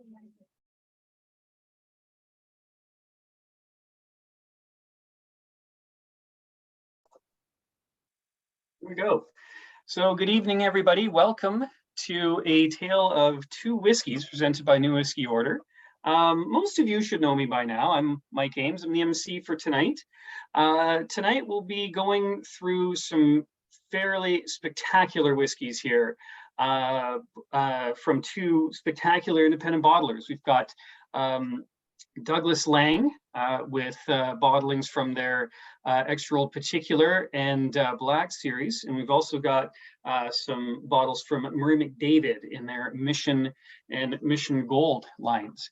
Here we go. So good evening, everybody. Welcome to a tale of two whiskeys presented by New.Whiskyorder. Most of you should know me by now. I'm Myke Ames. I'm the MC for tonight. Tonight we'll be going through some fairly spectacular whiskeys here from two spectacular independent bottlers. We've got Douglas Laing with bottlings from their Extra Old Particular and Black series. And we've also got some bottles from McDavid in their Mission and Mission Gold lines.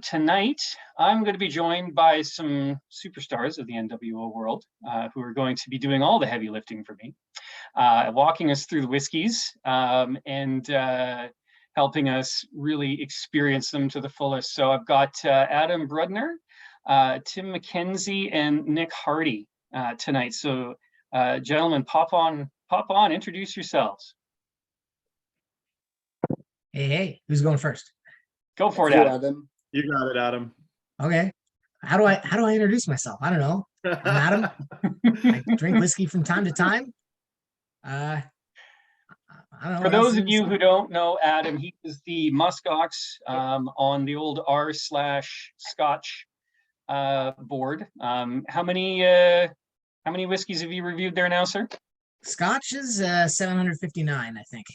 Tonight, I'm going to be joined by some superstars of the NWO world who are going to be doing all the heavy lifting for me, walking us through the whiskeys and helping us really experience them to the fullest. So I've got Adam Brudner, Tim MacKenձie, and Nick Hardy tonight. So gentlemen, pop on, introduce yourselves. Hey, who's going first? Go for it, Adam. You got it, Adam. Okay. How do I introduce myself? I don't know. I'm Adam. I drink whiskey from time to time. I don't know. For those of you who don't know Adam, he is the muskox on the old r/Scotch board. How many whiskeys have you reviewed there now, sir? Scotch is 759, I think.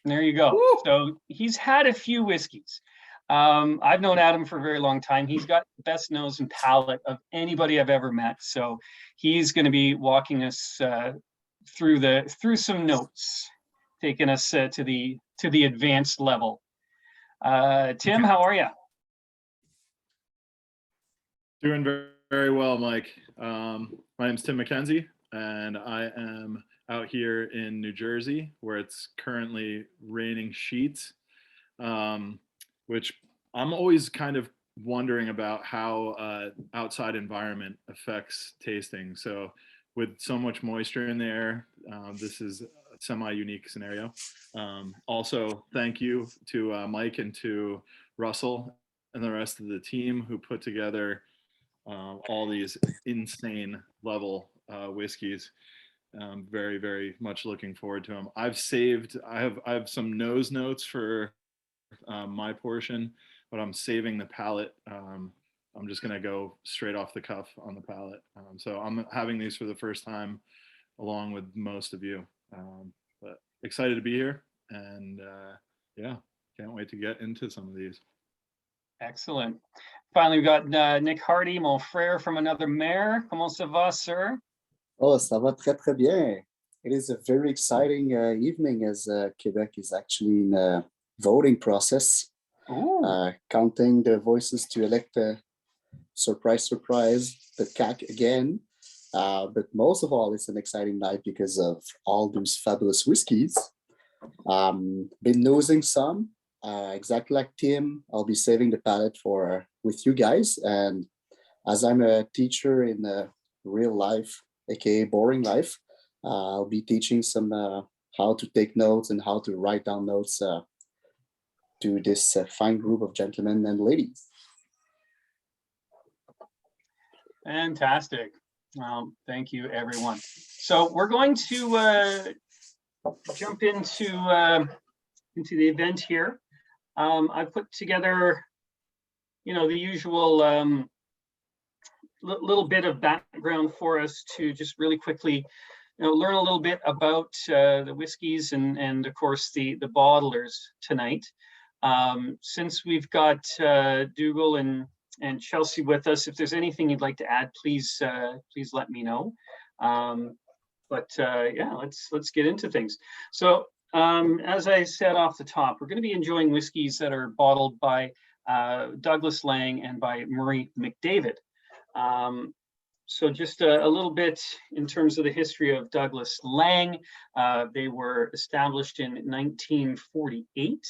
There you go. Woo! So he's had a few whiskeys. I've known Adam for a very long time. He's got the best nose and palate of anybody I've ever met. So he's going to be walking us through some notes, taking us to the advanced level. Tim, how are you? Doing very, very well, Mike. My name's Tim MacKenձie, and I am out here in New Jersey, where it's currently raining sheets, which I'm always kind of wondering about how outside environment affects tasting. So with so much moisture in the air, this is a semi-unique scenario. Also, thank you to Myke and to Russell and the rest of the team who put together all these insane level whiskeys. Very, very much looking forward to them. I have some nose notes for my portion, but I'm saving the palate. I'm just gonna go straight off the cuff on the palate. So I'm having these for the first time along with most of you, but excited to be here, and yeah, can't wait to get into some of these. Excellent. Finally, we've got Nick Hardy, mon frère from another mare. Comment ça va, sir? Oh, ça va très, très bien. It is a very exciting evening as Quebec is actually in a voting process, counting the voices to elect, surprise, surprise, the CAC again. But most of all, it's an exciting night because of all those fabulous whiskeys. Been nosing some, exactly like Tim. I'll be saving the palate for with you guys. And as I'm a teacher in real life, aka boring life, I'll be teaching some how to take notes and how to write down notes to this fine group of gentlemen and ladies. Fantastic. Well, thank you, everyone. So we're going to jump into the event here. I put together, the usual little bit of background for us to just really quickly, learn a little bit about the whiskeys and of course the bottlers tonight. Since we've got Dougal and Chelsea with us, if there's anything you'd like to add, please let me know. Yeah, let's get into things. So as I said off the top, we're going to be enjoying whiskeys that are bottled by Douglas Laing and by Murray McDavid. So just a little bit in terms of the history of Douglas Laing. They were established in 1948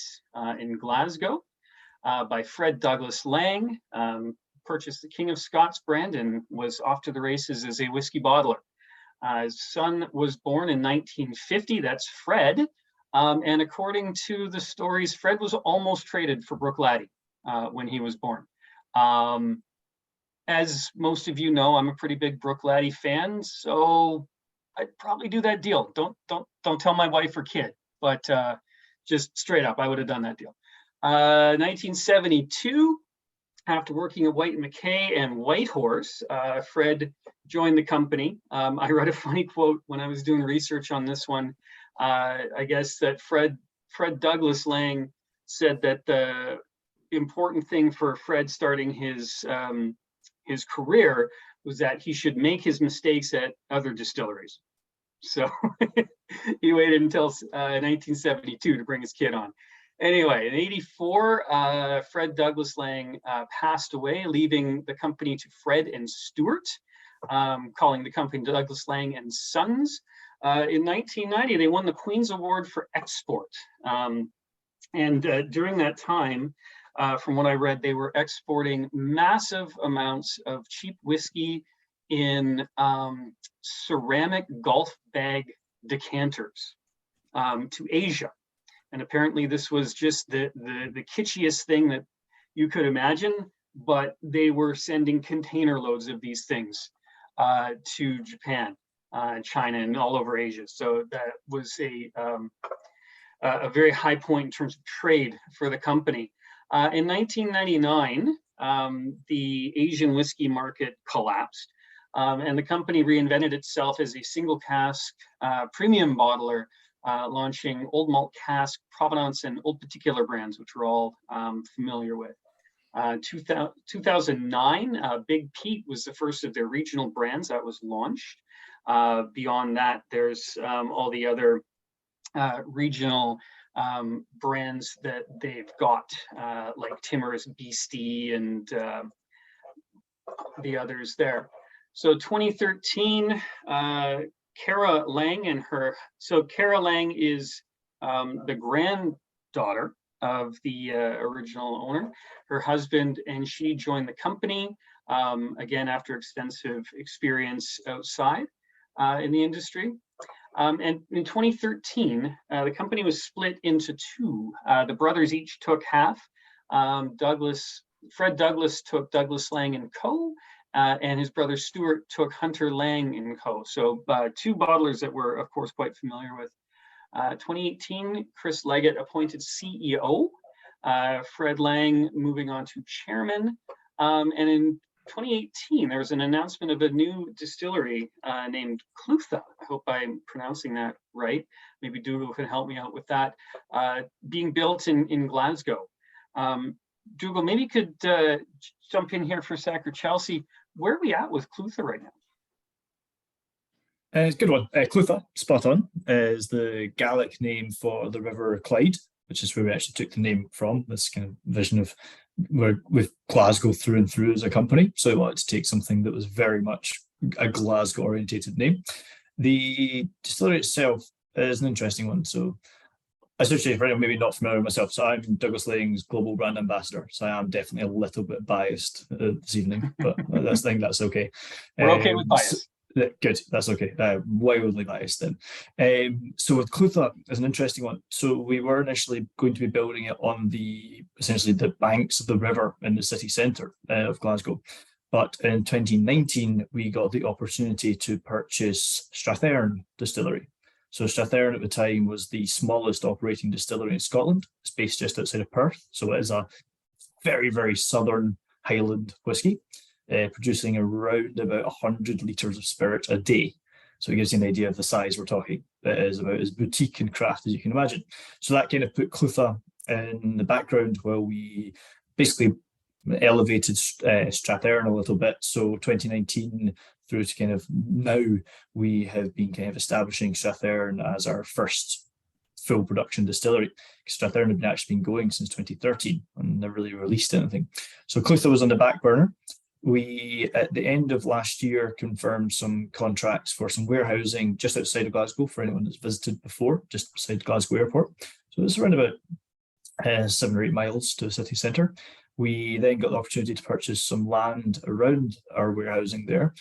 in Glasgow by Fred Douglas Laing, purchased the King of Scots brand and was off to the races as a whiskey bottler. His son was born in 1950, that's Fred. And according to the stories, Fred was almost traded for Brooke Laddie. when he was born. As most of you know, I'm a pretty big Brook Laddie fan, so I'd probably do that deal. Don't tell my wife or kid, but just straight up, I would have done that deal. 1972, after working at White & McKay and Whitehorse, Fred joined the company. I read a funny quote when I was doing research on this one. I guess that Fred Douglas Laing said that the important thing for Fred starting his career was that he should make his mistakes at other distilleries. So he waited until 1972 to bring his kid on. Anyway, in '84, Fred Douglas Laing passed away, leaving the company to Fred and Stewart, calling the company Douglas Laing and Sons. In 1990, they won the Queen's Award for Export. And during that time, from what I read, they were exporting massive amounts of cheap whiskey in ceramic golf bag decanters to Asia. And apparently this was just the kitschiest thing that you could imagine, but they were sending container loads of these things to Japan, China, and all over Asia. So that was a very high point in terms of trade for the company. In 1999, the Asian whiskey market collapsed, and the company reinvented itself as a single cask premium bottler, launching Old Malt Cask, Provenance, and Old Particular brands, which we're all familiar with. 2009, Big Pete was the first of their regional brands that was launched. Beyond that, there's all the other regional brands that they've got, like Timorous Beastie and the others there. So 2013, Cara Laing and her, so Cara Laing is the granddaughter of the original owner. Her husband and she joined the company, again, after extensive experience outside in the industry. And in 2013, the company was split into two. The brothers each took half. Fred Douglas took Douglas Laing and Co., and his brother Stuart took Hunter Laing and Co. So two bottlers that we're, of course, quite familiar with. 2018, Chris Leggett appointed CEO, Fred Laing moving on to chairman. And in 2018, there was an announcement of a new distillery named Clutha. I hope I'm pronouncing that right. Maybe Dougal can help me out with that. Being built in Glasgow. Dougal, maybe you could jump in here for a sec, or Chelsea. Where are we at with Clutha right now? It's a good one. Clutha, spot on, is the Gaelic name for the River Clyde, which is where we actually took the name from. This kind of vision of we're with Glasgow through and through as a company. So I wanted to take something that was very much a Glasgow orientated name. The distillery itself is an interesting one. So essentially, for anyone maybe not familiar with myself, so I'm Douglas Laing's global brand ambassador. So I am definitely a little bit biased this evening, but I think that's okay. We're okay with bias. Good, that's okay. Wildly biased then. So with Clutha is an interesting one. So we were initially going to be building it on essentially the banks of the river in the city centre of Glasgow. But in 2019, we got the opportunity to purchase Strathearn Distillery. So Strathearn at the time was the smallest operating distillery in Scotland. It's based just outside of Perth. So it is a very, very southern Highland whiskey. Producing around about 100 litres of spirit a day. So it gives you an idea of the size we're talking. It is about as boutique and craft as you can imagine. So that kind of put Clutha in the background while we basically elevated Strathearn a little bit. So 2019 through to kind of now, we have been kind of establishing Strathearn as our first full production distillery. Strathearn had actually been going since 2013 and never really released anything. So Clutha was on the back burner. We, at the end of last year, confirmed some contracts for some warehousing just outside of Glasgow for anyone that's visited before, just beside Glasgow Airport. So it's around about 7 or 8 miles to the city centre. We then got the opportunity to purchase some land around our warehousing there,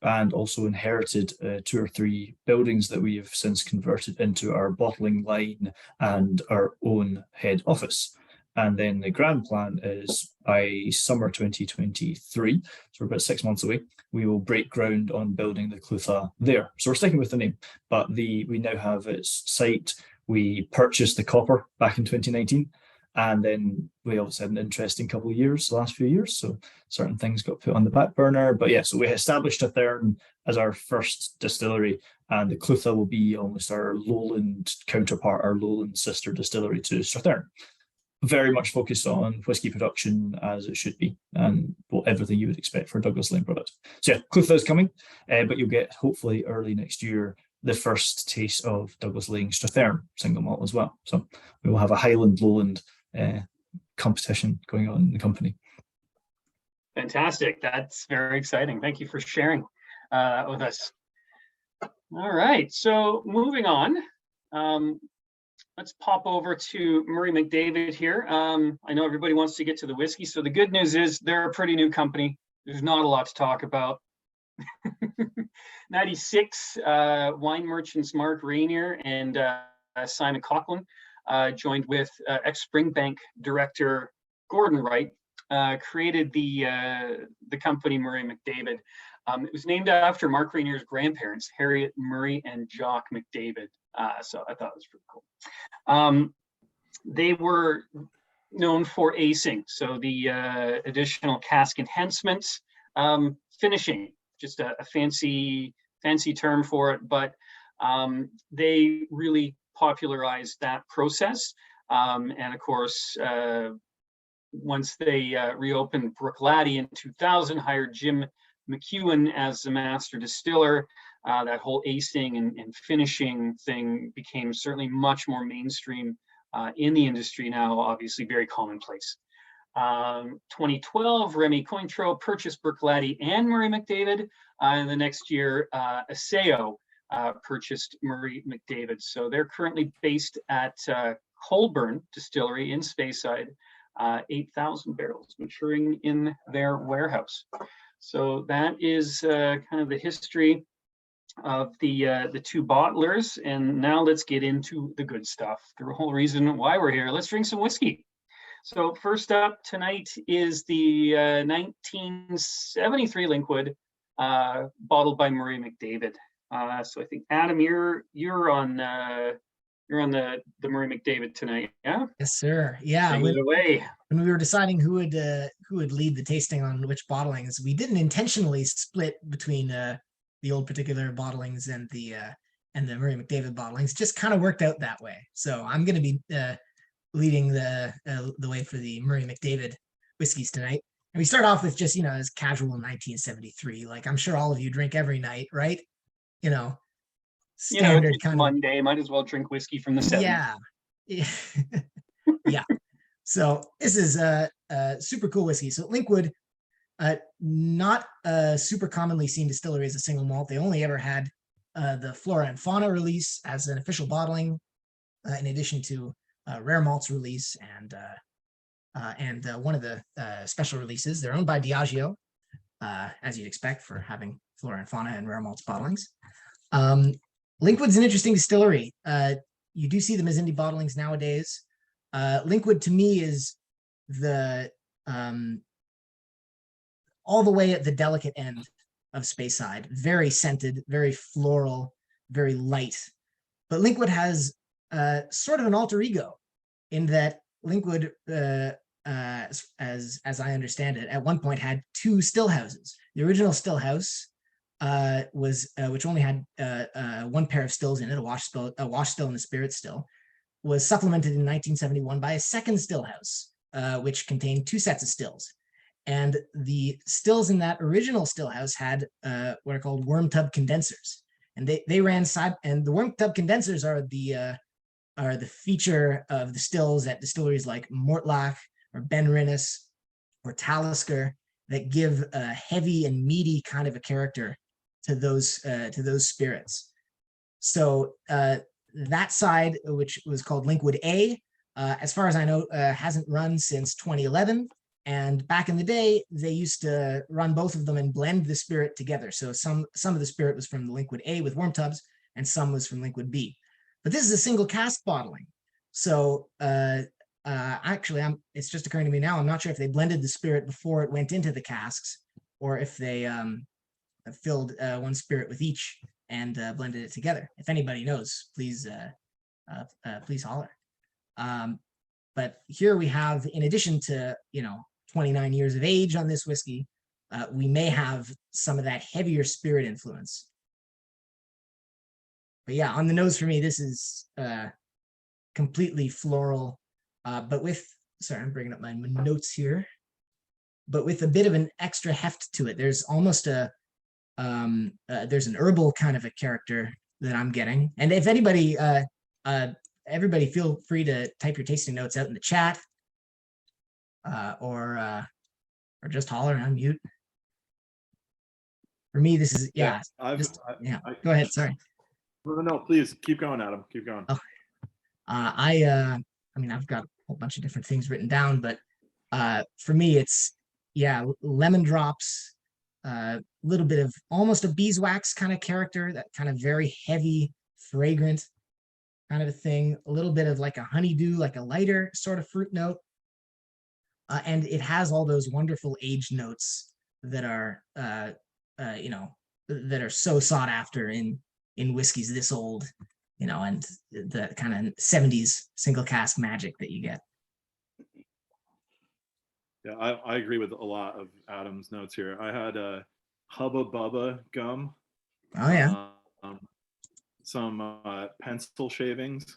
and also inherited 2 or 3 buildings that we have since converted into our bottling line and our own head office. And then the grand plan is by summer 2023, so we're about 6 months away, we will break ground on building the Clutha there. So we're sticking with the name, but we now have its site. We purchased the copper back in 2019, and then we also had an interesting couple of years, the last few years. So certain things got put on the back burner. But yeah, so we established Strathern as our first distillery, and the Clutha will be almost our lowland counterpart, our lowland sister distillery to Strathern. Very much focused on whiskey production as it should be, and everything you would expect for a Douglas Laing product. So yeah, Clutha is coming, but you'll get hopefully early next year the first taste of Douglas Laing Strathern single malt as well. So we will have a Highland Lowland competition going on in the company. Fantastic. That's very exciting. Thank you for sharing with us. All right, so moving on. Let's pop over to Murray McDavid here. I know everybody wants to get to the whiskey. So the good news is they're a pretty new company. There's not a lot to talk about. 96 wine merchants Mark Rainier and Simon Coughlin joined with ex-Springbank director Gordon Wright, created the company Murray McDavid. It was named after Mark Rainier's grandparents, Harriet Murray and Jock McDavid. So I thought it was pretty cool. They were known for acing, so the additional cask enhancements, finishing, just a fancy term for it, but they really popularized that process. And of course, once they reopened Brookladdy in 2000, hired Jim McEwan as the master distiller. That whole acing and finishing thing became certainly much more mainstream in the industry now, obviously very commonplace. 2012, Remy Cointreau purchased Brookladdy and Murray McDavid. And the next year, Aseo purchased Murray McDavid. So they're currently based at Colburn Distillery in Speyside, 8,000 barrels maturing in their warehouse. So that is kind of the history of the two bottlers. And now let's get into the good stuff, the whole reason why we're here. Let's drink some whiskey. So first up tonight is the 1973 Linkwood, bottled by Murray McDavid. So I think Adam, you're on the Murray McDavid tonight, yeah? Yes, sir. Yeah. Take it away. When we were deciding who would lead the tasting on which bottlings, we didn't intentionally split between the old particular bottlings and the Murray McDavid bottlings. Just kind of worked out that way. So I'm going to be leading the way for the Murray McDavid whiskeys tonight. And we start off with just, as casual 1973. Like I'm sure all of you drink every night, right? Standard it's kind of Monday, might as well drink whiskey from the 70s. Yeah. Yeah. So this is a super cool whiskey. So Linkwood, not super commonly seen distillery as a single malt. They only ever had the Flora and Fauna release as an official bottling, in addition to rare malts release and one of the special releases. They're owned by Diageo, as you'd expect for having Flora and Fauna and rare malts bottlings. Linkwood's an interesting distillery. You do see them as indie bottlings nowadays. Linkwood to me is the all the way at the delicate end of Speyside. Very scented, very floral, very light. But Linkwood has sort of an alter ego in that Linkwood, as I understand it, at one point had two still houses. The original still house was which only had one pair of stills in it, a wash still and a spirit still, was supplemented in 1971 by a second still house, which contained two sets of stills. And the stills in that original still house had what are called worm tub condensers, and they ran side. And the worm tub condensers are the feature of the stills at distilleries like Mortlach or Ben Rinnes or Talisker that give a heavy and meaty kind of a character to those spirits. So that side, which was called Linkwood A, as far as I know, hasn't run since 2011. And back in the day, they used to run both of them and blend the spirit together. So some of the spirit was from the Linkwood A with worm tubs, and some was from Linkwood B. But this is a single cask bottling. So actually, it's just occurring to me now. I'm not sure if they blended the spirit before it went into the casks, or if they filled one spirit with each and blended it together. If anybody knows, please please holler. But here we have, in addition to 29 years of age on this whiskey, we may have some of that heavier spirit influence. But yeah, on the nose for me, this is completely floral, but with, sorry, I'm bringing up my notes here, but with a bit of an extra heft to it. There's almost there's an herbal kind of a character that I'm getting. And if anybody, everybody feel free to type your tasting notes out in the chat, or just holler and unmute. For me, this is, yeah. Go ahead, sorry. No, please keep going, Adam. Keep going. Oh. I mean, I've got a whole bunch of different things written down, but for me, it's, yeah, lemon drops, a little bit of almost a beeswax kind of character, that kind of very heavy, fragrant kind of a thing, a little bit of like a honeydew, like a lighter sort of fruit note. And it has all those wonderful aged notes that are, that are so sought after in whiskeys this old, and the kind of 70s single cask magic that you get. Yeah, I agree with a lot of Adam's notes here. I had a Hubba Bubba gum. Oh yeah. Some pencil shavings,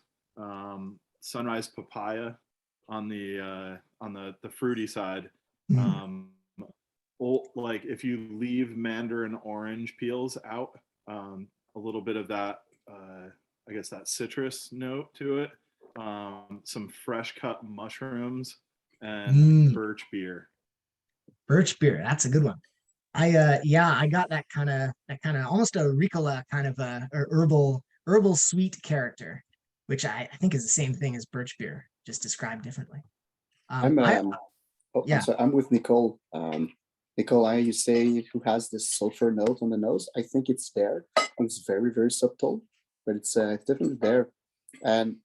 sunrise papaya on the fruity side. Like if you leave mandarin orange peels out, a little bit of that, I guess that citrus note to it, some fresh cut mushrooms, and birch beer. Birch beer, that's a good one. I got that kind of almost a Ricola kind of a herbal sweet character, which I think is the same thing as birch beer, just described differently. I'm sorry, I'm with Nicole. Nicole, you say who has this sulfur note on the nose? I think it's there. It's very, very subtle, but it's definitely there. And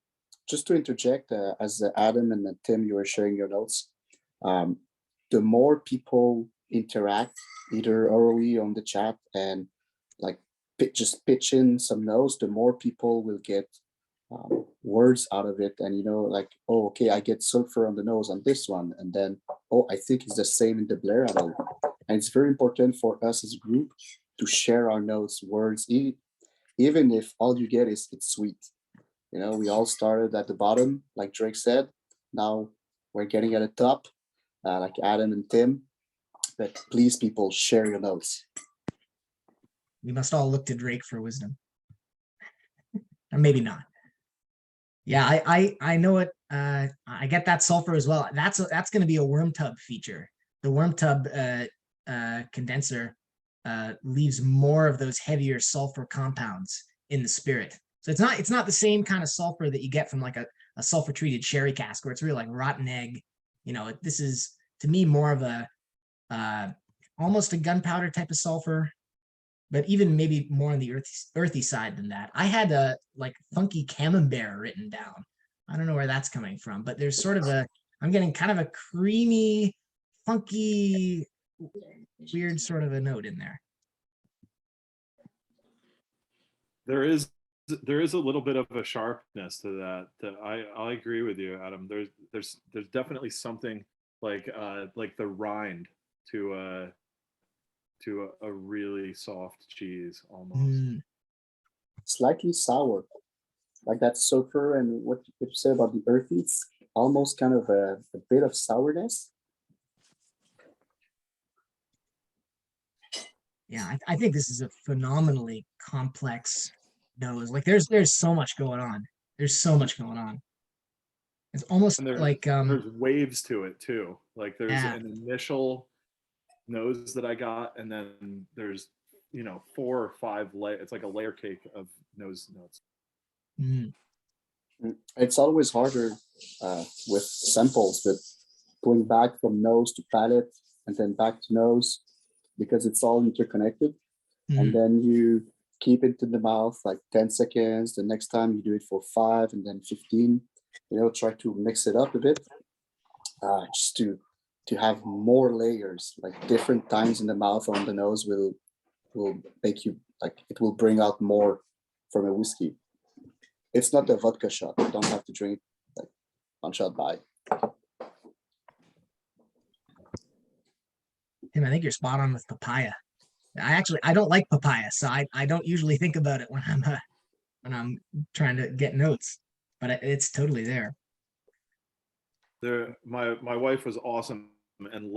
just to interject, as Adam and Tim, you were sharing your notes, the more people interact, either orally on the chat and like just pitch in some notes, the more people will get words out of it. And like, oh, okay, I get sulfur on the nose on this one, and then, oh, I think it's the same in the Blair Athol. And it's very important for us as a group to share our notes, words, even if all you get is it's sweet. We all started at the bottom, like Drake said. Now we're getting at the top, like Adam and Tim. But please, people, share your notes. We must all look to Drake for wisdom. Or maybe not. Yeah, I know it. I get that sulfur as well. That's going to be a worm tub feature. The worm tub condenser leaves more of those heavier sulfur compounds in the spirit. So it's not the same kind of sulfur that you get from like a sulfur treated sherry cask where it's really like rotten egg. This is, to me, more of a almost a gunpowder type of sulfur, but even maybe more on the earthy side than that. I had a like funky camembert written down. I don't know where that's coming from, but there's sort of I'm getting kind of a creamy, funky, weird sort of a note in there. There is a little bit of a sharpness to that. I agree with you, Adam. There's definitely something like the rind to a really soft cheese almost. Slightly sour, like that sulfur, and what you said about the earthy, it's almost kind of a bit of sourness. Yeah, I think this is a phenomenally complex nose. Like there's so much going on. There's so much going on. It's almost like there's waves to it too. Like there's an initial nose that I got, and then there's 4 or 5 layers. It's like a layer cake of nose notes. It's always harder with samples, but going back from nose to palate and then back to nose, because it's all interconnected. And then you keep it in the mouth like 10 seconds. The next time you do it for 5 and then 15. try to mix it up a bit, just to have more layers, like different times in the mouth on the nose will make you, like, it will bring out more from a whiskey. It's not a vodka shot. You don't have to drink like one shot by. Tim, I think you're spot on with papaya. I don't like papaya, so I don't usually think about it when I'm trying to get notes, but it's totally there. My wife was awesome and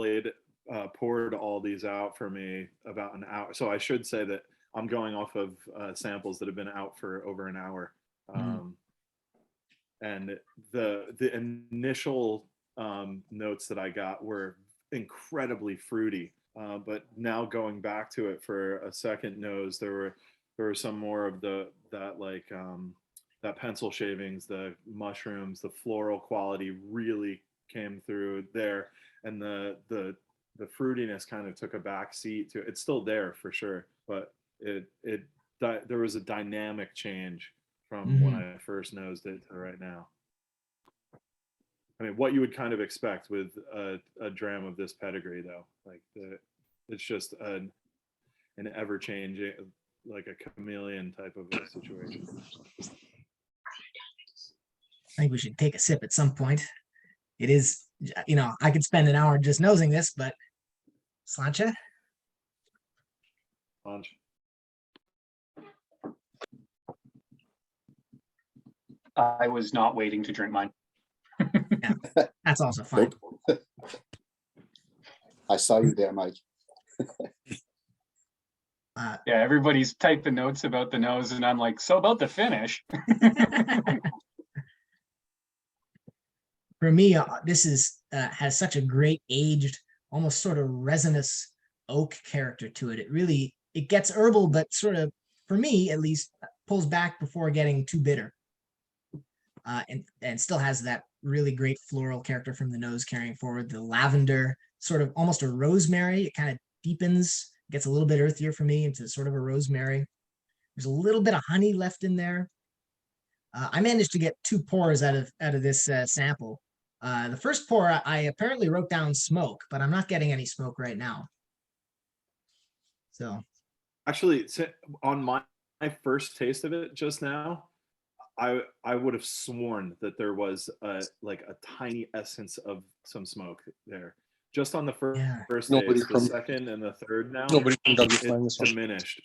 poured all these out for me about an hour. So I should say that I'm going off of samples that have been out for over an hour. And the initial notes that I got were incredibly fruity. But now going back to it for a second nose, there were some more of that pencil shavings, the mushrooms, the floral quality really came through there, and the fruitiness kind of took a back seat to it. It's still there for sure, but there was a dynamic change from when I first nosed it to right now. I mean, what you would kind of expect with a dram of this pedigree, though. Like it's just an ever-changing, like a chameleon type of a situation. I think we should take a sip at some point. It is, I could spend an hour just nosing this, but Sláinte? Punch. I was not waiting to drink mine. Yeah, that's also fine. Nope. I saw you there, Myke. Yeah, everybody's typing notes about the nose, and I'm like, so about the finish. For me, this has such a great aged, almost sort of resinous oak character to it. It gets herbal, but sort of, for me at least, pulls back before getting too bitter. And still has that really great floral character from the nose carrying forward. The lavender, sort of almost a rosemary. It kind of deepens, gets a little bit earthier for me into sort of a rosemary. There's a little bit of honey left in there. I managed to get 2 pours out of this sample. The first pour, I apparently wrote down smoke, but I'm not getting any smoke right now. So, actually, on my first taste of it just now, I would have sworn that there was a tiny essence of some smoke there. Just on the first Nobody taste, the from- second and the third now, Nobody from Douglas Laing it's is on. diminished.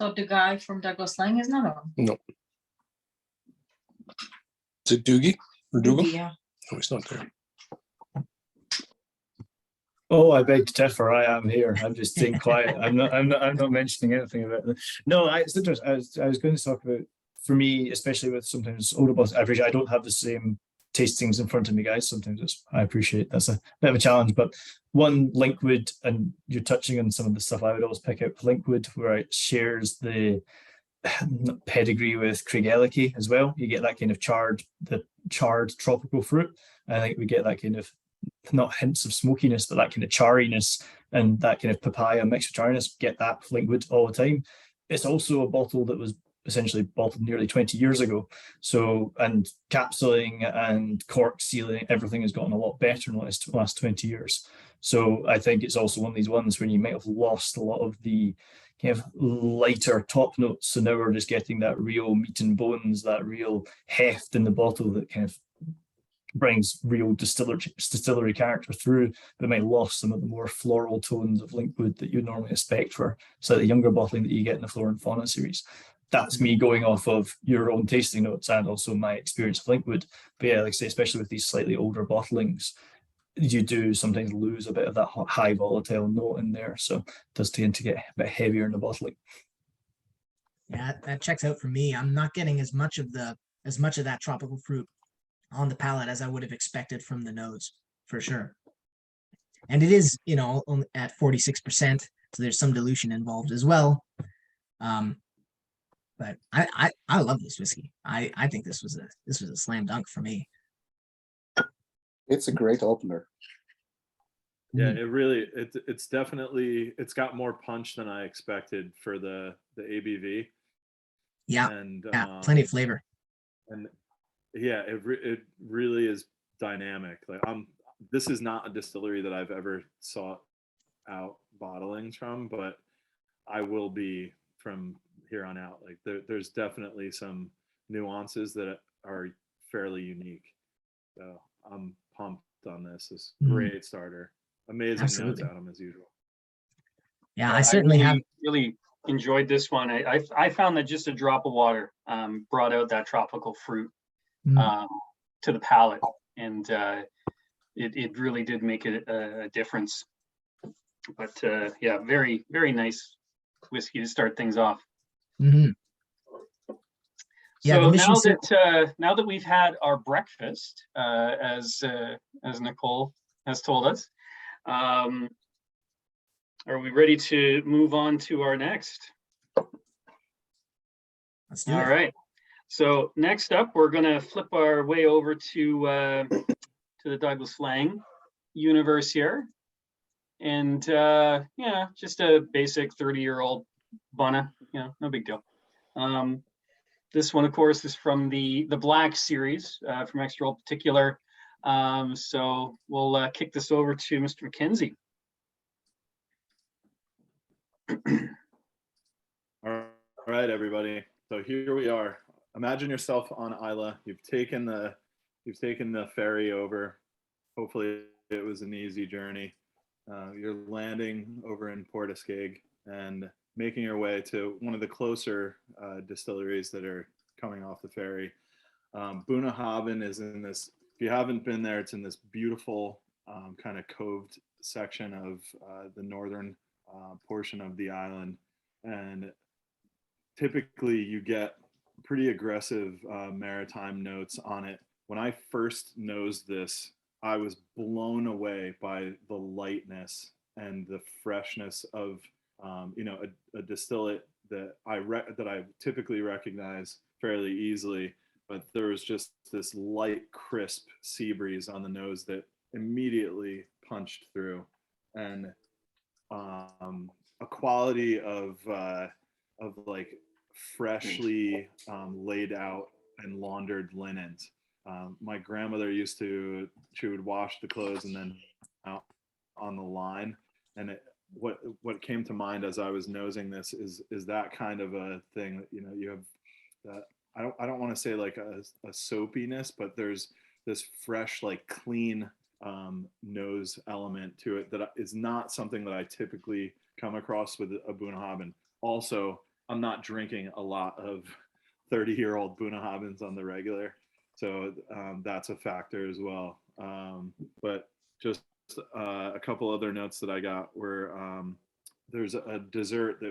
So the guy from Douglas Laing is not on. No. Is it Doogie or Dougal? Yeah. No, he's not there. Oh, I beg to differ. I am here. I'm just staying quiet. I'm not mentioning anything about it. No, it's interesting. I was going to talk about, for me, especially with sometimes older bottles, I don't have the same tastings in front of me, guys. Sometimes I appreciate that's a bit of a challenge. But one, Linkwood, and you're touching on some of the stuff I would always pick out for Linkwood, where it shares the pedigree with Craigellachie as well. You get that kind of charred tropical fruit. I think we get that kind of, not hints of smokiness, but that kind of charriness and that kind of papaya mixed with charriness. Get that Linkwood all the time. It's also a bottle that was essentially bottled nearly 20 years ago. So, and capsuling and cork sealing, everything has gotten a lot better in the last 20 years. So I think it's also one of these ones when you might have lost a lot of the kind of lighter top notes. So now we're just getting that real meat and bones, that real heft in the bottle that kind of brings real distillery character through, but might lost some of the more floral tones of Linkwood that you normally expect for slightly younger bottling that you get in the Flora and Fauna series. That's me going off of your own tasting notes and also my experience of Linkwood. But yeah, like I say, especially with these slightly older bottlings, you do sometimes lose a bit of that high volatile note in there. So it does tend to get a bit heavier in the bottling. yeah, that checks out for me. I'm not getting as much of that tropical fruit on the palate as I would have expected from the nose, for sure. And it is, only at 46%, so there's some dilution involved as well. But I love this whiskey. I think this was a slam dunk for me. It's a great opener. Yeah, it's definitely, it's got more punch than I expected for the ABV. Yeah, And plenty of flavor. And Yeah, it really is dynamic. Like this is not a distillery that I've ever sought out bottlings from, but I will be from here on out. Like there's definitely some nuances that are fairly unique. So I'm pumped on this. This great starter. Amazing Absolutely. notes, Adam, as usual. Yeah, I certainly have. Really enjoyed this one. I found that just a drop of water brought out that tropical fruit to the palate, and it really did make a difference. But yeah, very, very nice whiskey to start things off. Mhm. Yeah, So the mission now that we've had our breakfast, as Nicole has told us, are we ready to move on to our next? Let's do All it. right. So next up, we're going to flip our way over to the Douglas Laing universe here. And yeah, just a basic 30-year-old Bunna, no big deal. This one, of course, is from the Black series from Extra Old Particular. So we'll kick this over to Mr. MacKenzie. All right, everybody. So here we are. Imagine yourself on Isla. You've taken the ferry over. Hopefully, it was an easy journey. You're landing over in Port Ascaig and making your way to one of the closer distilleries that are coming off the ferry. Bunnahabhain is in this. If you haven't been there, it's in this beautiful kind of coved section of the northern portion of the island, and typically you get pretty aggressive maritime notes on it. When I first nosed this, I was blown away by the lightness and the freshness of a distillate that I typically recognize fairly easily, but there was just this light, crisp sea breeze on the nose that immediately punched through, and a quality of like freshly laid out and laundered linens. My grandmother she would wash the clothes and then out on the line, and what came to mind as I was nosing this is that kind of a thing that you have that I don't want to say like a soapiness, but there's this fresh, like clean nose element to it that is not something that I typically come across with a Bunnahabhain. Also, I'm not drinking a lot of 30-year-old Bunnahabhains on the regular, so that's a factor as well. But just a couple other notes that I got were there's a dessert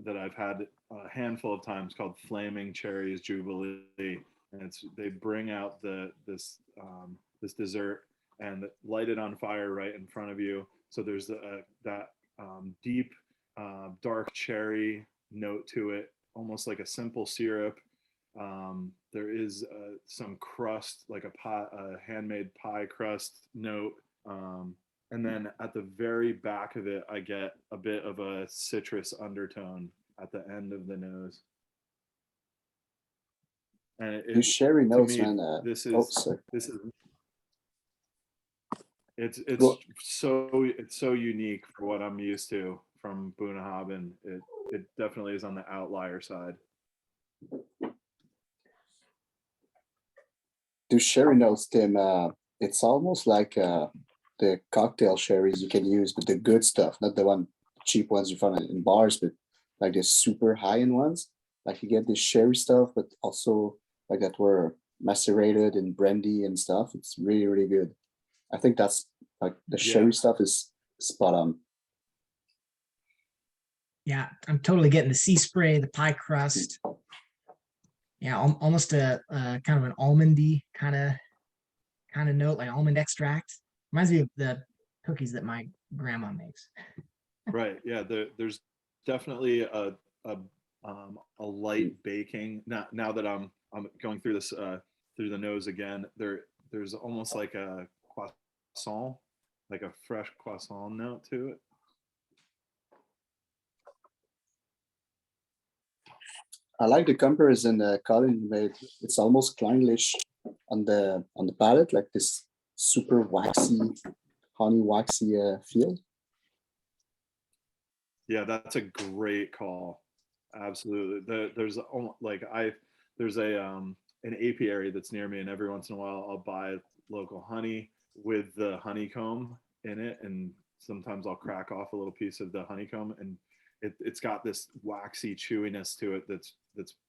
that I've had a handful of times called Flaming Cherries Jubilee, and they bring out this dessert and light it on fire right in front of you. So there's that deep dark cherry note to it, almost like a simple syrup. There is some crust, like a handmade pie crust note. And then at the very back of it, I get a bit of a citrus undertone at the end of the nose. And You sherry notes, me, man. This is it's so unique for what I'm used to from Bunnahabhain. It definitely is on the outlier side. Do sherry notes, Tim? It's almost like the cocktail sherries you can use, but the good stuff, not the cheap ones you find in bars, but like the super high-end ones. Like you get this sherry stuff, but also like that were macerated in brandy and stuff. It's really, really good. I think that's like the sherry stuff is spot on. Yeah, I'm totally getting the sea spray, the pie crust. Yeah, almost a kind of an almondy kind of note, like almond extract. Reminds me of the cookies that my grandma makes. Right. Yeah. There's definitely a light baking. Now that I'm going through this through the nose again, there's almost like a croissant, like a fresh croissant note to it. I like the comparison Colin made. It's almost Kleinlich on the palate, like this super waxy, honey waxy feel. Yeah, that's a great call. Absolutely. There's an apiary that's near me, and every once in a while I'll buy local honey with the honeycomb in it, and sometimes I'll crack off a little piece of the honeycomb, and it's got this waxy chewiness to it that's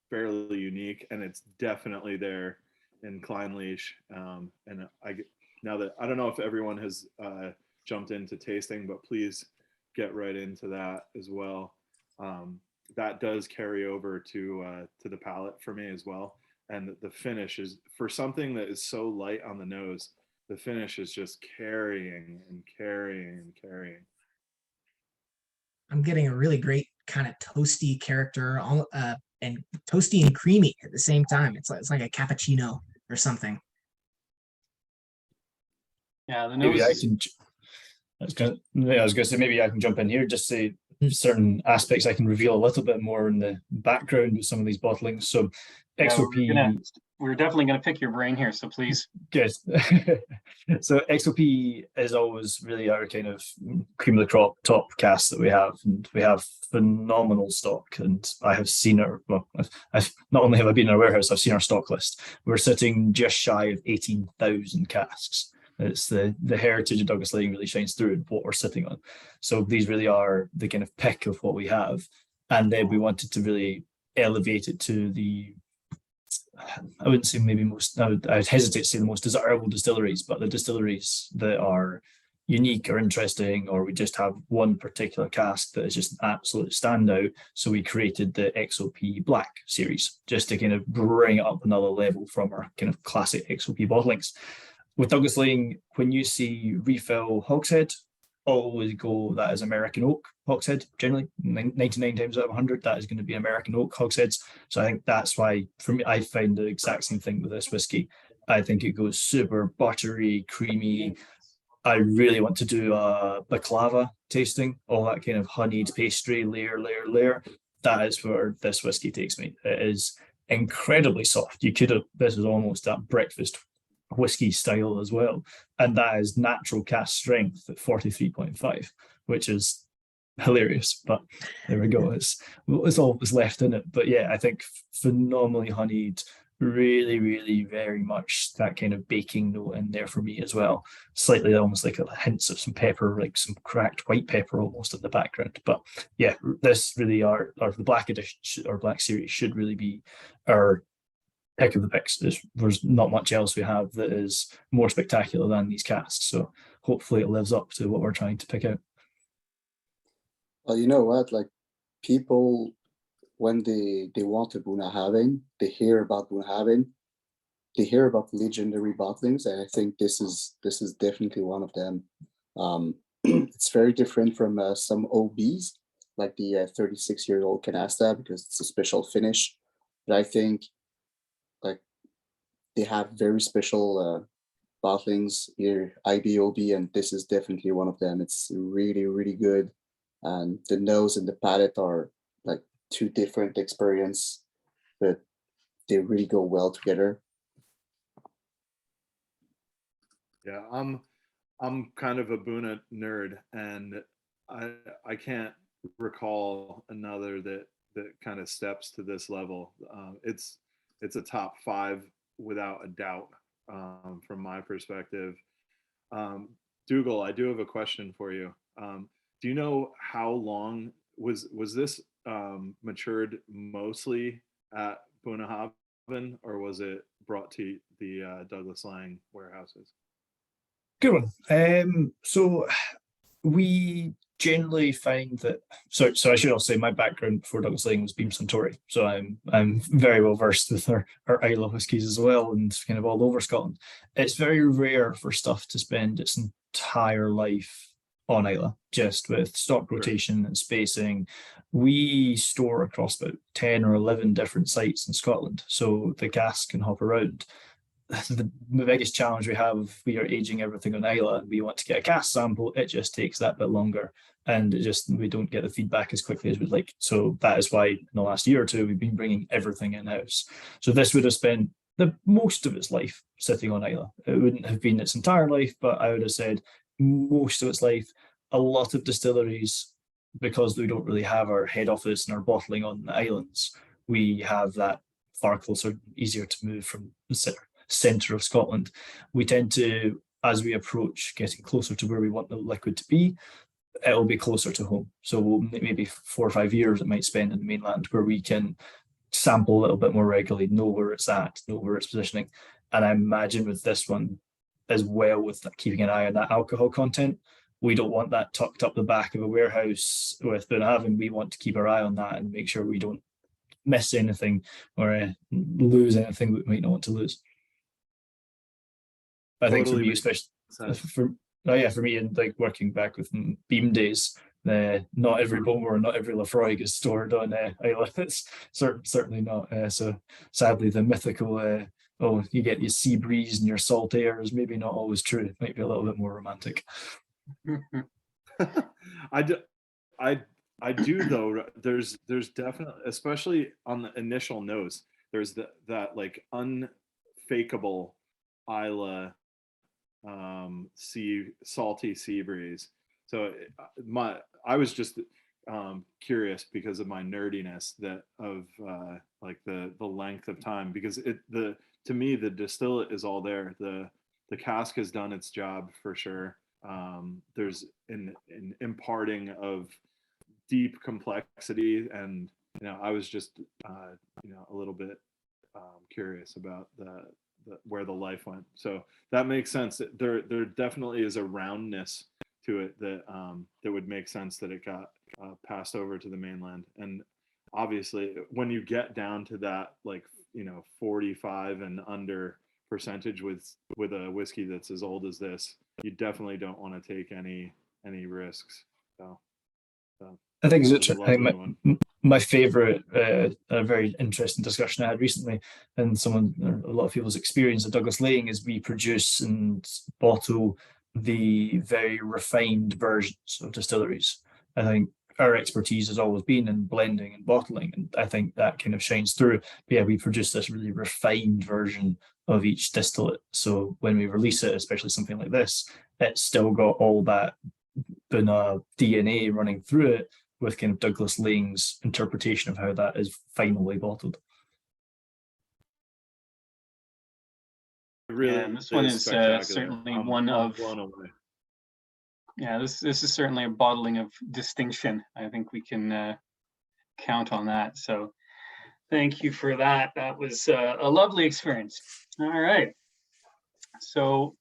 fairly unique, and it's definitely there in Clynelish. And now that I don't know if everyone has jumped into tasting, but please get right into that as well. That does carry over to the palate for me as well. And the finish is, for something that is so light on the nose, the finish is just carrying and carrying and carrying. I'm getting a really great kind of toasty character, and toasty and creamy at the same time. It's like a cappuccino or something. Yeah, the Maybe I nose. can. I was going to say maybe I can jump in here. Just say certain aspects I can reveal a little bit more in the background with some of these bottlings. So Yeah, XOP. we're definitely gonna pick your brain here, so please. Good. So XOP is always really our kind of cream of the crop top cast that we have, and we have phenomenal stock. And I have seen our, well, I've not only have I been in our warehouse, I've seen our stock list. We're sitting just shy of 18,000 casks. It's the heritage of Douglas Laing really shines through in what we're sitting on. So these really are the kind of pick of what we have, and then we wanted to really elevate it to the, I wouldn't say maybe most, I'd hesitate to say the most desirable distilleries, but the distilleries that are unique or interesting, or we just have one particular cask that is just an absolute standout. So we created the XOP Black series just to kind of bring it up another level from our kind of classic XOP bottlings. With Douglas Laing, when you see refill hogshead, always go that is American oak hogshead. Generally, 99 times out of 100, that is going to be American oak hogsheads. So I think that's why, for me, I find the exact same thing with this whiskey. I think it goes super buttery, creamy. I really want to do a baklava tasting, all that kind of honeyed pastry, layer. That is where this whiskey takes me. It is incredibly soft. This is almost that breakfast whiskey style as well, and that is natural cask strength at 43.5, which is hilarious. But there we go, it's all that's left in it. But yeah, I think phenomenally honeyed, really very much that kind of baking note in there for me as well, slightly almost like a hints of some pepper, like some cracked white pepper almost in the background. But yeah, this really are the Black edition or Black series should really be our pick of the picks. There's not much else we have that is more spectacular than these casks, so hopefully it lives up to what we're trying to pick out. Well, you know what, like, people, when they want a Bunnahabhain, they hear about Bunnahabhain, they hear about legendary bottlings, and I think this is definitely one of them. It's very different from some OBs, like the 36-year-old Canasta, because it's a special finish. But I think, like, they have very special bottlings here, IBOB, and this is definitely one of them. It's really good, and the nose and the palate are like two different experience, but they really go well together. Yeah, I'm kind of a Bunna nerd, and I can't recall another that kind of steps to this level. It's a top 5 without a doubt, from my perspective. Dougal, I do have a question for you. Do you know how long was this matured mostly at Bunnahabhain, or was it brought to the Douglas Laing warehouses? Good one. So we generally find that, so I should also say my background before Douglas Laing was Beam Suntory, so I'm very well versed with our Islay whiskies as well, and kind of all over Scotland. It's very rare for stuff to spend its entire life on Islay, just with stock rotation and spacing. We store across about 10 or 11 different sites in Scotland, so the cask can hop around. The biggest challenge we have, we are aging everything on Islay. We want to get a cask sample, it just takes that bit longer, and we don't get the feedback as quickly as we'd like. So that is why in the last year or two we've been bringing everything in-house. So this would have spent the most of its life sitting on Islay. It wouldn't have been its entire life, but I would have said most of its life. A lot of distilleries, because we don't really have our head office and our bottling on the islands, we have that far closer, easier to move from the centre of Scotland. We tend to, as we approach getting closer to where we want the liquid to be, it'll be closer to home. So maybe 4 or 5 years it might spend in the mainland, where we can sample a little bit more regularly, know where it's at, know where it's positioning. And I imagine with this one as well, with keeping an eye on that alcohol content, we don't want that tucked up the back of a warehouse with Bunnahabhain. We want to keep our eye on that and make sure we don't miss anything or lose anything we might not want to lose. I think for me, especially for me, and like working back with Beam days, not every Bowmore, not every Lafroig is stored on Islay. It's certainly not. So sadly, the mythical you get your sea breeze and your salt air is maybe not always true. It might be a little bit more romantic. I do though. There's definitely, especially on the initial nose, there's that like unfakeable Islay salty sea breeze. So I was just curious because of my nerdiness like the length of time, because to me the distillate is all there. The cask has done its job for sure. There's an imparting of deep complexity, and I was just a little bit curious about where the life went. So that makes sense. There definitely is a roundness to it that would make sense that it got passed over to the mainland. And obviously when you get down to that 45 and under percentage with a whiskey that's as old as this, you definitely don't want to take any risks. So I think my favorite, a very interesting discussion I had recently, and a lot of people's experience at Douglas Laing, is we produce and bottle the very refined versions of distilleries. I think our expertise has always been in blending and bottling, and I think that kind of shines through. But yeah, we produce this really refined version of each distillate. So when we release it, especially something like this, it's still got all that Bunna DNA running through it, with kind of Douglas Laing's interpretation of how that is finally bottled. Really, and this one is certainly one of. Yeah, this is certainly a bottling of distinction. I think we can count on that. So thank you for that. That was a lovely experience. All right. So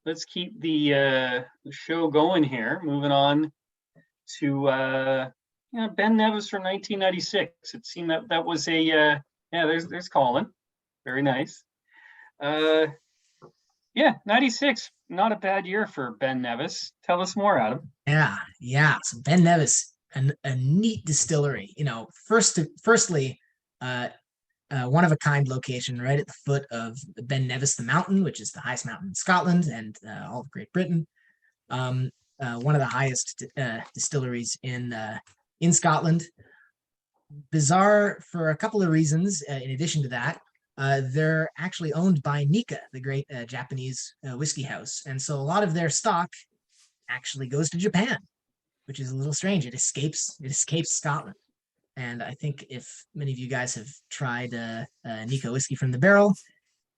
let's keep the show going here. Moving on to Ben Nevis from 1996. It seemed that was a there's Colin. Very nice. 96, not a bad year for Ben Nevis. Tell us more, Adam. Yeah. So Ben Nevis, a neat distillery. Firstly, one of a kind location right at the foot of Ben Nevis, the mountain, which is the highest mountain in Scotland and all of Great Britain. One of the highest distilleries in Scotland. Bizarre for a couple of reasons. In addition to that, they're actually owned by Nikka, the great Japanese whiskey house, and so a lot of their stock actually goes to Japan, which is a little strange. It escapes Scotland. And I think if many of you guys have tried Nikka whiskey from the barrel,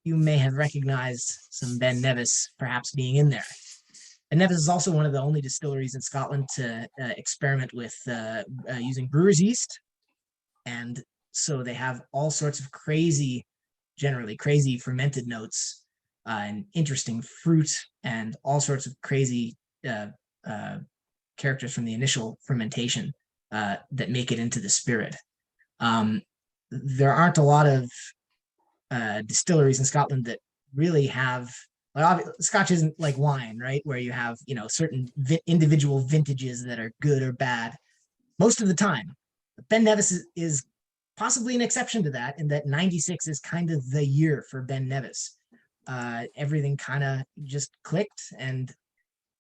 you may have recognized some Ben Nevis perhaps being in there. And Nevis is also one of the only distilleries in Scotland to experiment with using brewer's yeast. And so they have all sorts of generally crazy fermented notes and interesting fruit and all sorts of crazy characters from the initial fermentation that make it into the spirit. There aren't a lot of distilleries in Scotland that really have. Scotch isn't like wine, right? Where you have, certain individual vintages that are good or bad most of the time. Ben Nevis is possibly an exception to that, in that 96 is kind of the year for Ben Nevis. Everything kind of just clicked, and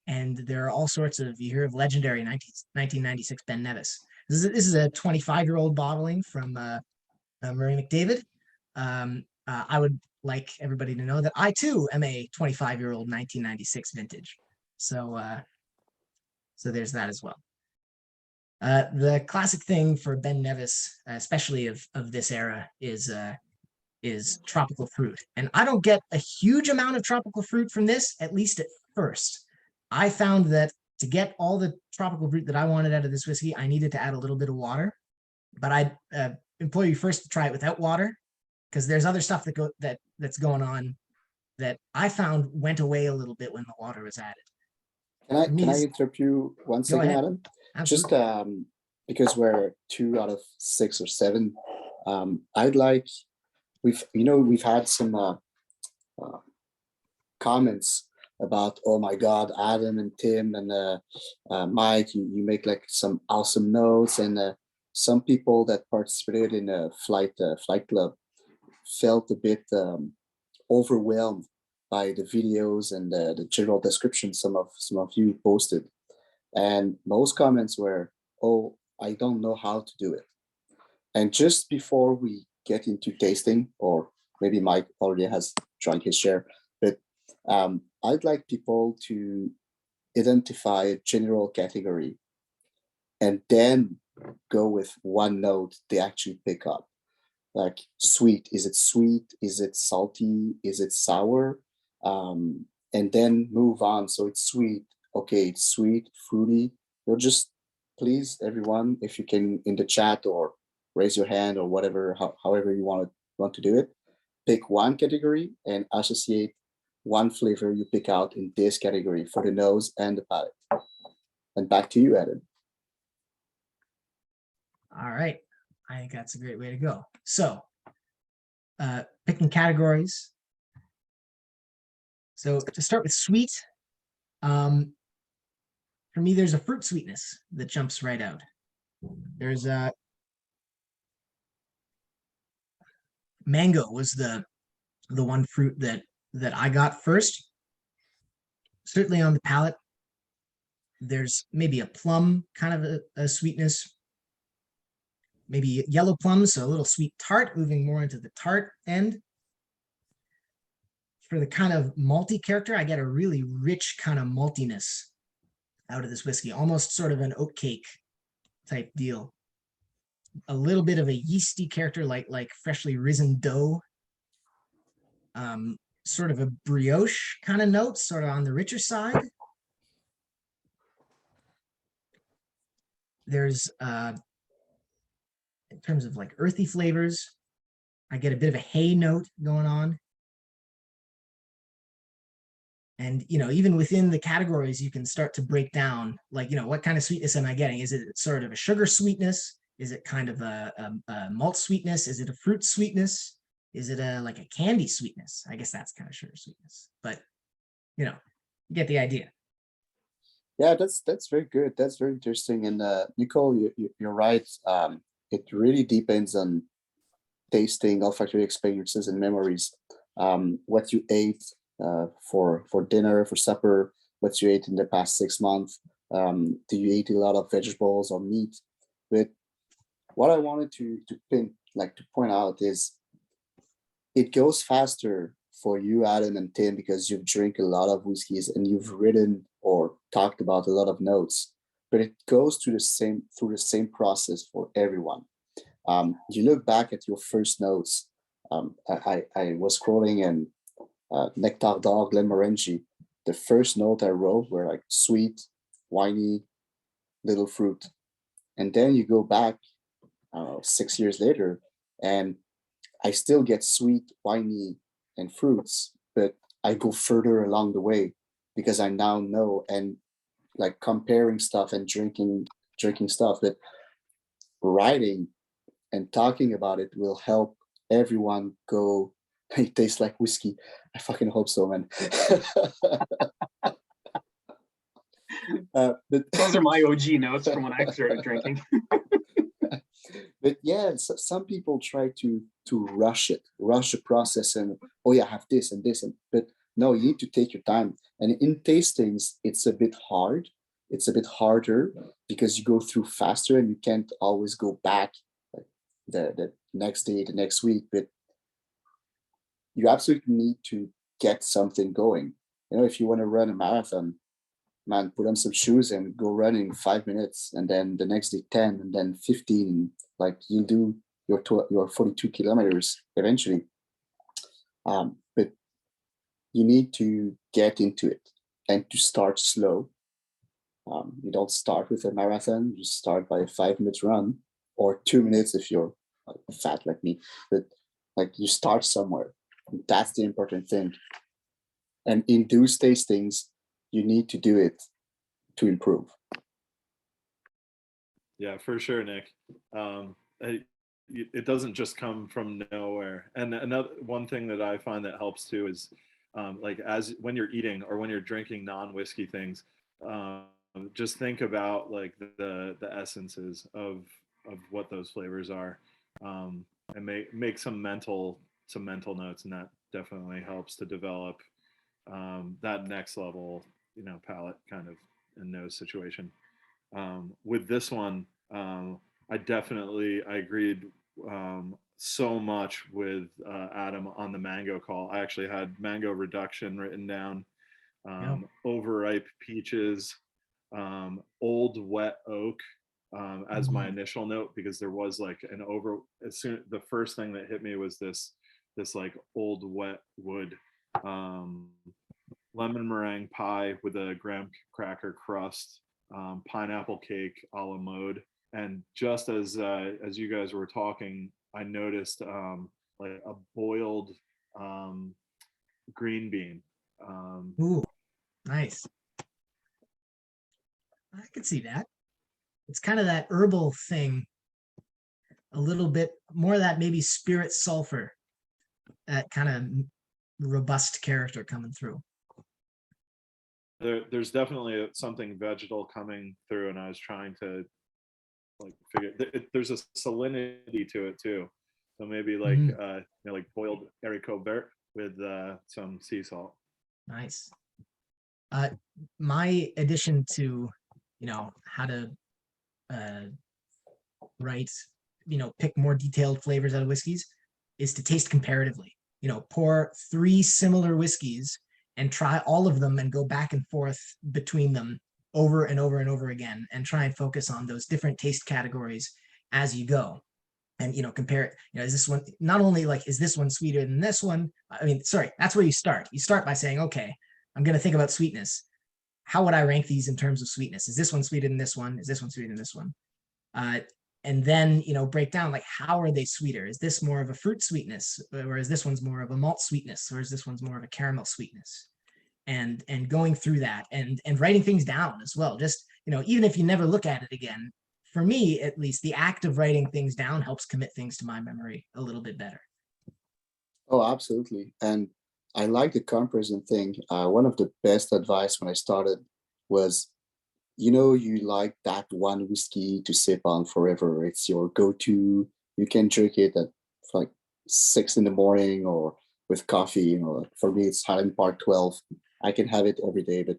there are all sorts of, you hear of legendary 1996 Ben Nevis. This is a 25-year-old bottling from Murray McDavid. I would like everybody to know that I too am a 25-year-old 1996 vintage. So there's that as well. The classic thing for Ben Nevis, especially of this era, is tropical fruit. And I don't get a huge amount of tropical fruit from this, at least at first. I found that to get all the tropical fruit that I wanted out of this whiskey, I needed to add a little bit of water. But I implore you first to try it without water, because there's other stuff that's going on that I found went away a little bit when the water was added. Can I interrupt you 1 second, ahead. Adam? Absolutely. Just because we're 2 out of 6 or 7, we've had some comments about, oh my God, Adam and Tim and Myke, you make like some awesome notes, and some people that participated in a flight club felt a bit overwhelmed by the videos and the general description some of you posted, and most comments were, oh, I don't know how to do it. And just before we get into tasting, or maybe Myke already has drunk his share, but I'd like people to identify a general category and then go with one note they actually pick up. Like sweet, is it sweet? Is it salty? Is it sour? And then move on. So it's sweet. Okay, it's sweet, fruity. You'll just, please, everyone, if you can in the chat or raise your hand or whatever, however you want to do it, pick one category and associate one flavor you pick out in this category for the nose and the palate. And back to you, Adam. All right. I think that's a great way to go. So picking categories. So to start with sweet, for me, there's a fruit sweetness that jumps right out. There's a mango was the one fruit that I got first. Certainly on the palate, there's maybe a plum kind of a sweetness, maybe yellow plums, so a little sweet tart, moving more into the tart end. For the kind of malty character, I get a really rich kind of maltiness out of this whiskey, almost sort of an oatcake type deal. A little bit of a yeasty character, like freshly risen dough. Sort of a brioche kind of note, sort of on the richer side. There's in terms of like earthy flavors, I get a bit of a hay note going on. And, even within the categories, you can start to break down, like, what kind of sweetness am I getting? Is it sort of a sugar sweetness? Is it kind of a malt sweetness? Is it a fruit sweetness? Is it like a candy sweetness? I guess that's kind of sugar sweetness, but, you get the idea. Yeah, that's very good. That's very interesting. And Nicole, you're right. It really depends on tasting, olfactory experiences, and memories. What you ate for dinner, for supper, what you ate in the past 6 months. Do you eat a lot of vegetables or meat? But what I wanted to point out is it goes faster for you, Adam and Tim, because you've drank a lot of whiskeys and you've written or talked about a lot of notes. But it goes through the same process for everyone. You look back at your first notes. I was scrolling and Nectar d'Or, Glen, the first note I wrote were like sweet, winey, little fruit. And then you go back 6 years later, and I still get sweet, winey, and fruits, but I go further along the way because I now know, and like comparing stuff and drinking stuff, but writing and talking about it will help everyone go, it tastes like whiskey. I fucking hope so, man. But Those are my OG notes from when I started drinking. But yeah, some people try to rush the process, and oh yeah, have this and this, but no, you need to take your time. And in tastings, it's a bit hard. It's a bit harder because you go through faster and you can't always go back like the next day, the next week. But you absolutely need to get something going. You know, if you want to run a marathon, man, put on some shoes and go running 5 minutes, and then the next day 10, and then 15. Like you'll do your 42 kilometers eventually. But you need to get into it and to start slow. You don't start with a marathon, you start by a 5 minute run, or 2 minutes if you're fat like me, but like you start somewhere. That's the important thing. And in those tastings, you need to do it to improve. Yeah, for sure, Nick. It doesn't just come from nowhere. And another one thing that I find that helps too is like when you're eating or when you're drinking non-whiskey things, just think about like the essences of what those flavors are, and make some mental notes, and that definitely helps to develop that next level, palate kind of and nose situation. With this one, I agreed so much with Adam on the mango call. I actually had mango reduction written down, overripe peaches, old wet oak as my initial note, because there was like the first thing that hit me was this like old wet wood, lemon meringue pie with a graham cracker crust, pineapple cake a la mode. And just as you guys were talking, I noticed like a boiled green bean. Ooh, nice. I could see that. It's kind of that herbal thing, a little bit more of that maybe spirit sulfur, that kind of robust character coming through. There's definitely something vegetal coming through, and I was trying to like figure. There's a salinity to it too, so maybe like like boiled haricot vert with some sea salt. Nice. My addition to how to write, pick more detailed flavors out of whiskeys is to taste comparatively. Pour 3 similar whiskeys and try all of them and go back and forth between them over and over and over again, and try and focus on those different taste categories as you go. And compare it. Is this one, not only like, is this one sweeter than this one? I mean, sorry, that's where you start. You start by saying, okay, I'm going to think about sweetness. How would I rank these in terms of sweetness? Is this one sweeter than this one? Is this one sweeter than this one? And then break down, like, how are they sweeter? Is this more of a fruit sweetness, or is this one's more of a malt sweetness, or is this one's more of a caramel sweetness? And going through that and writing things down as well. Just even if you never look at it again, for me at least, the act of writing things down helps commit things to my memory a little bit better. Oh, absolutely. And I like the comparison thing. One of the best advice when I started was, you like that one whiskey to sip on forever. It's your go-to. You can drink it at like 6 a.m. or with coffee. For me, it's Highland Park 12. I can have it every day, but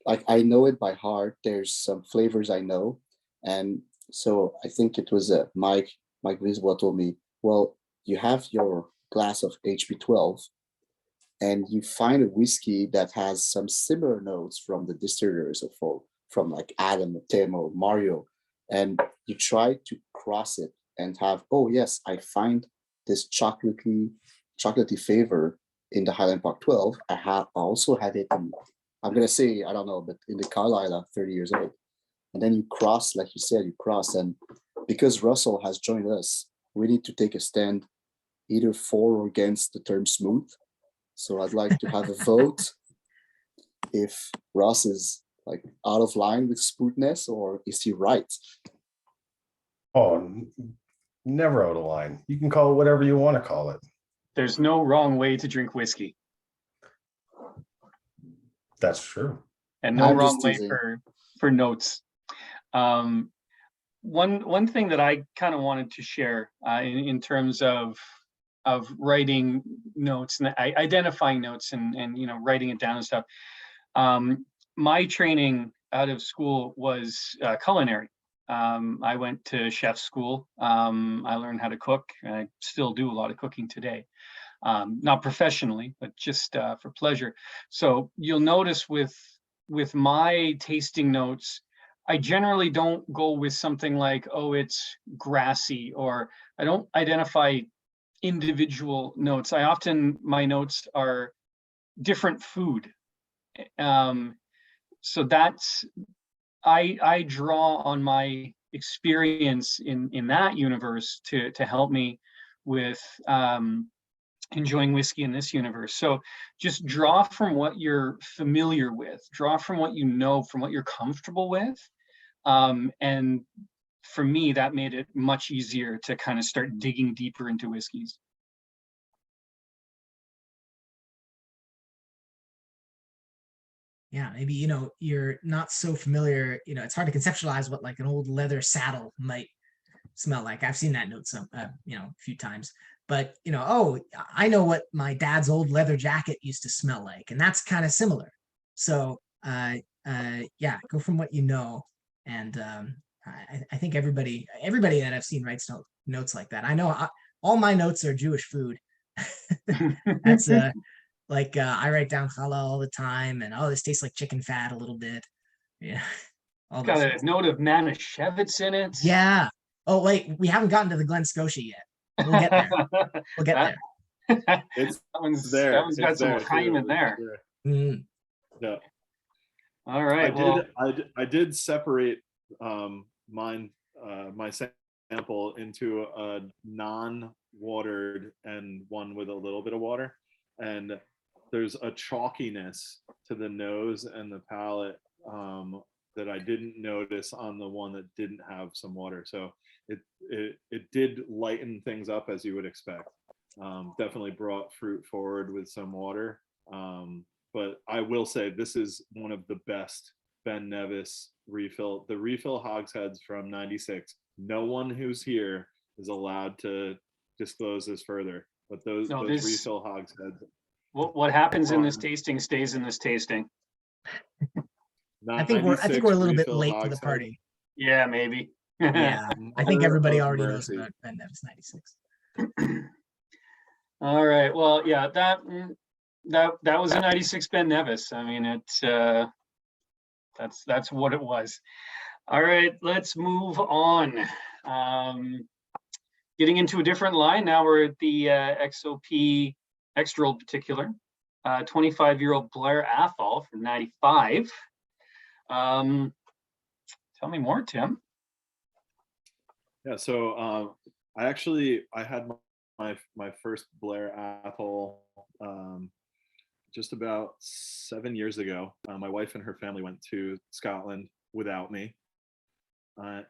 like I know it by heart. There's some flavors I know. And so I think it was Myke Griswold told me, well, you have your glass of HP12 and you find a whiskey that has some similar notes from the distillers from like Adam or Tim or Mario, and you try to cross it and have, oh yes, I find this chocolatey flavor in the Highland Park 12. I also had it in, I'm gonna say, I don't know, but in the Carlisle 30 years old. And then you cross, like you said, and because Russell has joined us, we need to take a stand either for or against the term smooth. So I'd like to have a vote if Ross is like out of line with smoothness, or is he right? Oh, never out of line. You can call it whatever you want to call it. There's no wrong way to drink whiskey. That's true. And no I'm wrong just way teasing. for notes. One thing that I kind of wanted to share in terms of writing notes and identifying notes and writing it down and stuff. My training out of school was culinary. I went to chef school. I learned how to cook. I still do a lot of cooking today. Not professionally, but just for pleasure. So you'll notice with my tasting notes, I generally don't go with something like, oh, it's grassy, or I don't identify individual notes. My notes are different food. So that's, I draw on my experience in that universe to help me with enjoying whiskey in this universe. So just draw from what you're familiar with, draw from what you know, from what you're comfortable with. And for me, that made it much easier to kind of start digging deeper into whiskeys. Yeah, maybe, you're not so familiar, it's hard to conceptualize what like an old leather saddle might smell like. I've seen that note a few times, but oh, I know what my dad's old leather jacket used to smell like, and that's kind of similar. So yeah, go from what you know. And I think everybody that I've seen writes notes like that. I know all my notes are Jewish food. That's like I write down challah all the time, and oh, this tastes like chicken fat a little bit. Yeah, all Got those a things. note of Manischewitz in it. Yeah. Oh wait, we haven't gotten to the Glen Scotia yet. We'll get there. We'll get there. It's That one's there. got It's some there time too. in there. Mm. Yeah. All right. Well, I did separate mine my sample into a non-watered and one with a little bit of water, and there's a chalkiness to the nose and the palate that I didn't notice on the one that didn't have some water. So it did lighten things up, as you would expect. Definitely brought fruit forward with some water. But I will say this is one of the best Ben Nevis refill. The refill hogsheads from '96. No one who's here is allowed to disclose this further. But those refill hogsheads. What happens in this tasting stays in this tasting. I think we're a little bit late to the hogshead. party. Yeah, maybe. Yeah, I think everybody already knows mercy. about Ben Nevis '96. All right. Well, yeah, that was a '96 Ben Nevis. I mean, that's what it was. All right, let's move on. Getting into a different line now. We're at the XOP extra old particular, 25-year-old Blair Athol from '95. Tell me more, Tim. Yeah, so I had my first Blair Athol just about 7 years ago. My wife and her family went to Scotland without me,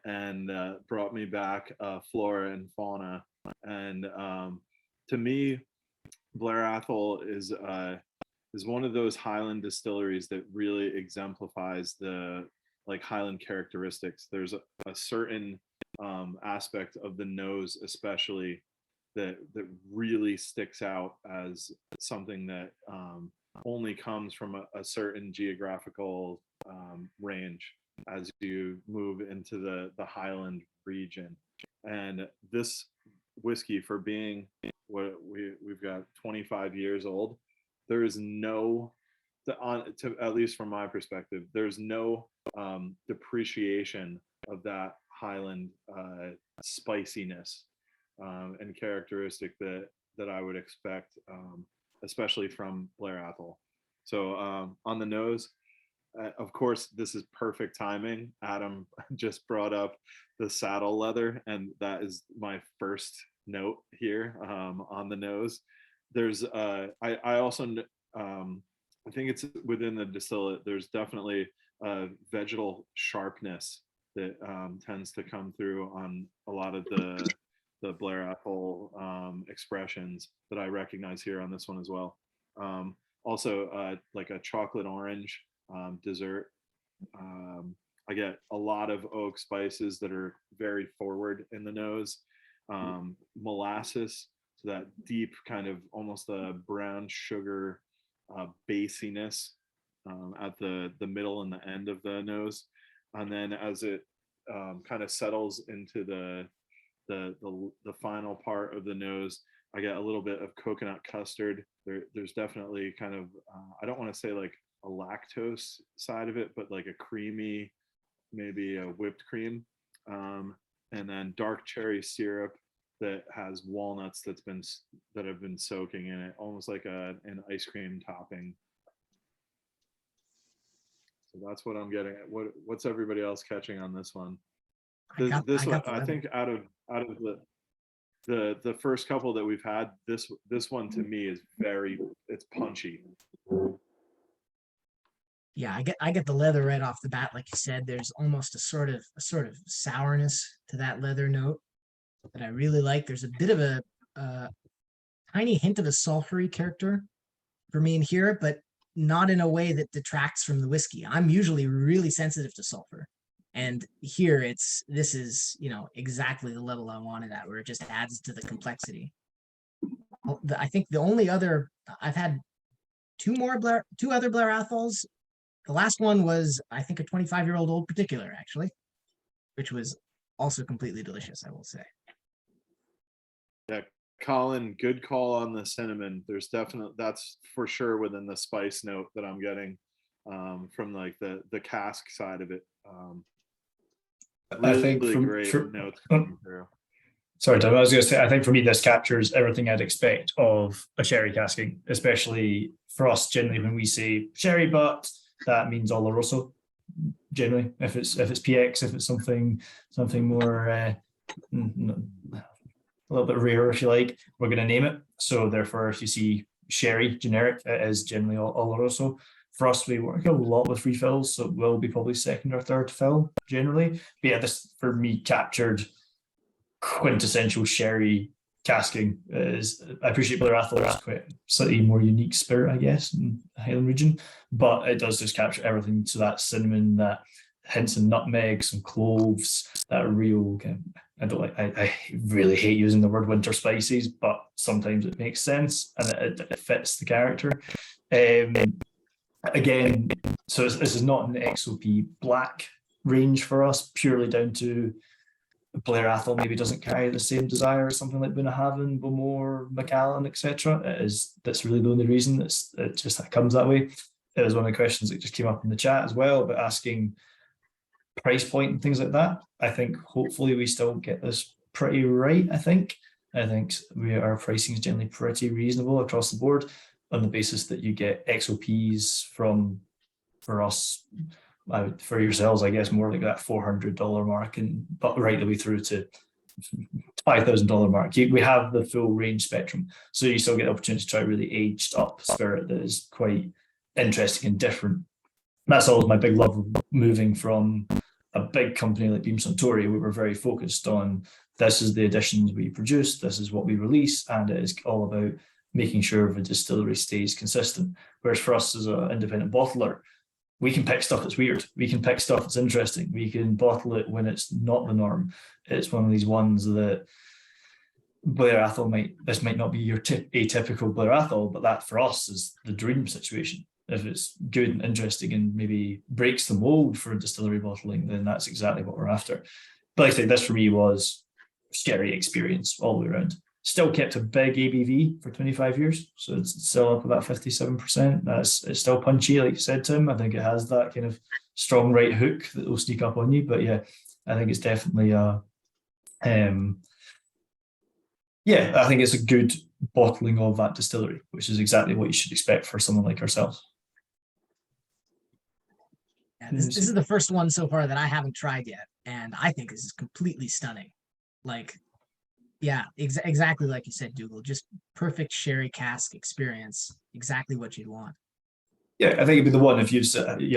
and brought me back flora and fauna. And to me, Blair Athol is one of those Highland distilleries that really exemplifies the Highland characteristics. There's a certain aspect of the nose, especially that really sticks out as something that only comes from a certain geographical range as you move into the Highland region. And this whiskey, for being what we've got 25 years old, there is no, at least from my perspective, there's no depreciation of that Highland spiciness and characteristic that I would expect, especially from Blair Athol. So on the nose, of course, this is perfect timing. Adam just brought up the saddle leather, and that is my first note here on the nose. There's I also I think it's within the distillate. There's definitely vegetal sharpness that tends to come through on a lot of the Blair Athol expressions that I recognize here on this one as well. Also, like a chocolate orange dessert. I get a lot of oak spices that are very forward in the nose. Molasses, so that deep kind of almost a brown sugar basiness at the middle and the end of the nose. And then as kind of settles into the final part of the nose, I get a little bit of coconut custard. There's definitely kind of, I don't want to say like a lactose side of it, but like a creamy, maybe a whipped cream. And then dark cherry syrup that has walnuts that have been soaking in it, almost like an ice cream topping. So that's what I'm getting at. What's everybody else catching on this one? This one, I think out of the first couple that we've had, this one to me is it's punchy. Yeah, I get the leather right off the bat, like you said. There's almost a sort of sourness to that leather note that I really like. There's a bit of a tiny hint of a sulfury character for me in here, but not in a way that detracts from the whiskey. I'm usually really sensitive to sulfur, and here this is exactly the level I wanted at, where it just adds to the complexity. I think the only other I've had two other Blair Athols. The last one was, I think, a 25-year-old Old Particular, actually, which was also completely delicious, I will say. Yeah, Colin, good call on the cinnamon. That's for sure within the spice note that I'm getting from like the cask side of it. I think really great notes coming through. Sorry, Tom, I was going to say, I think for me, this captures everything I'd expect of a sherry casking, especially for us. Generally, when we say sherry, but that means Oloroso. Generally, if it's PX, if it's something more a little bit rarer, if you like, we're going to name it. So therefore, if you see sherry generic, it is generally Oloroso. For us, we work a lot with refills, so it will be probably second or third fill generally. But yeah, this for me captured quintessential sherry casking. I appreciate Blair Athol is quite slightly more unique spirit, I guess, in the Highland region, but it does just capture everything. So that cinnamon, that hints of nutmeg, some cloves, that real kind of, I really hate using the word winter spices, but sometimes it makes sense and it fits the character. Again, so this is not an XOP black range for us, purely down to Blair Athol maybe doesn't carry the same desire as something like Bunnahabhain, Bowmore, McEwan, etc. That's really the only reason. It just comes that way. It was one of the questions that just came up in the chat as well about asking price point and things like that. I think hopefully we still get this pretty right. I think our pricing is generally pretty reasonable across the board on the basis that you get XOPs for us. For yourselves, I guess more like that $400 mark, but right the way through to $5,000 mark. We have the full range spectrum, so you still get the opportunity to try really aged up spirit that is quite interesting and different. That's always my big love of moving from a big company like Beam Suntory. We were very focused on this is the editions we produce, this is what we release, and it is all about making sure the distillery stays consistent. Whereas for us as an independent bottler, we can pick stuff that's weird. We can pick stuff that's interesting. We can bottle it when it's not the norm. It's one of these ones that Blair Athol this might not be your atypical Blair Athol, but that for us is the dream situation. If it's good and interesting and maybe breaks the mold for distillery bottling, then that's exactly what we're after. But like I say, this for me was scary experience all the way around. Still kept a big ABV for 25 years, so it's still up about 57%. It's still punchy, like you said, Tim. I think it has that kind of strong right hook that will sneak up on you. But yeah, I think it's definitely I think it's a good bottling of that distillery, which is exactly what you should expect for someone like ourselves. Yeah, this is the first one so far that I haven't tried yet, and I think this is completely stunning. Yeah, exactly like you said, Dougal. Just perfect sherry cask experience. Exactly what you'd want. Yeah, I think it'd be the one if you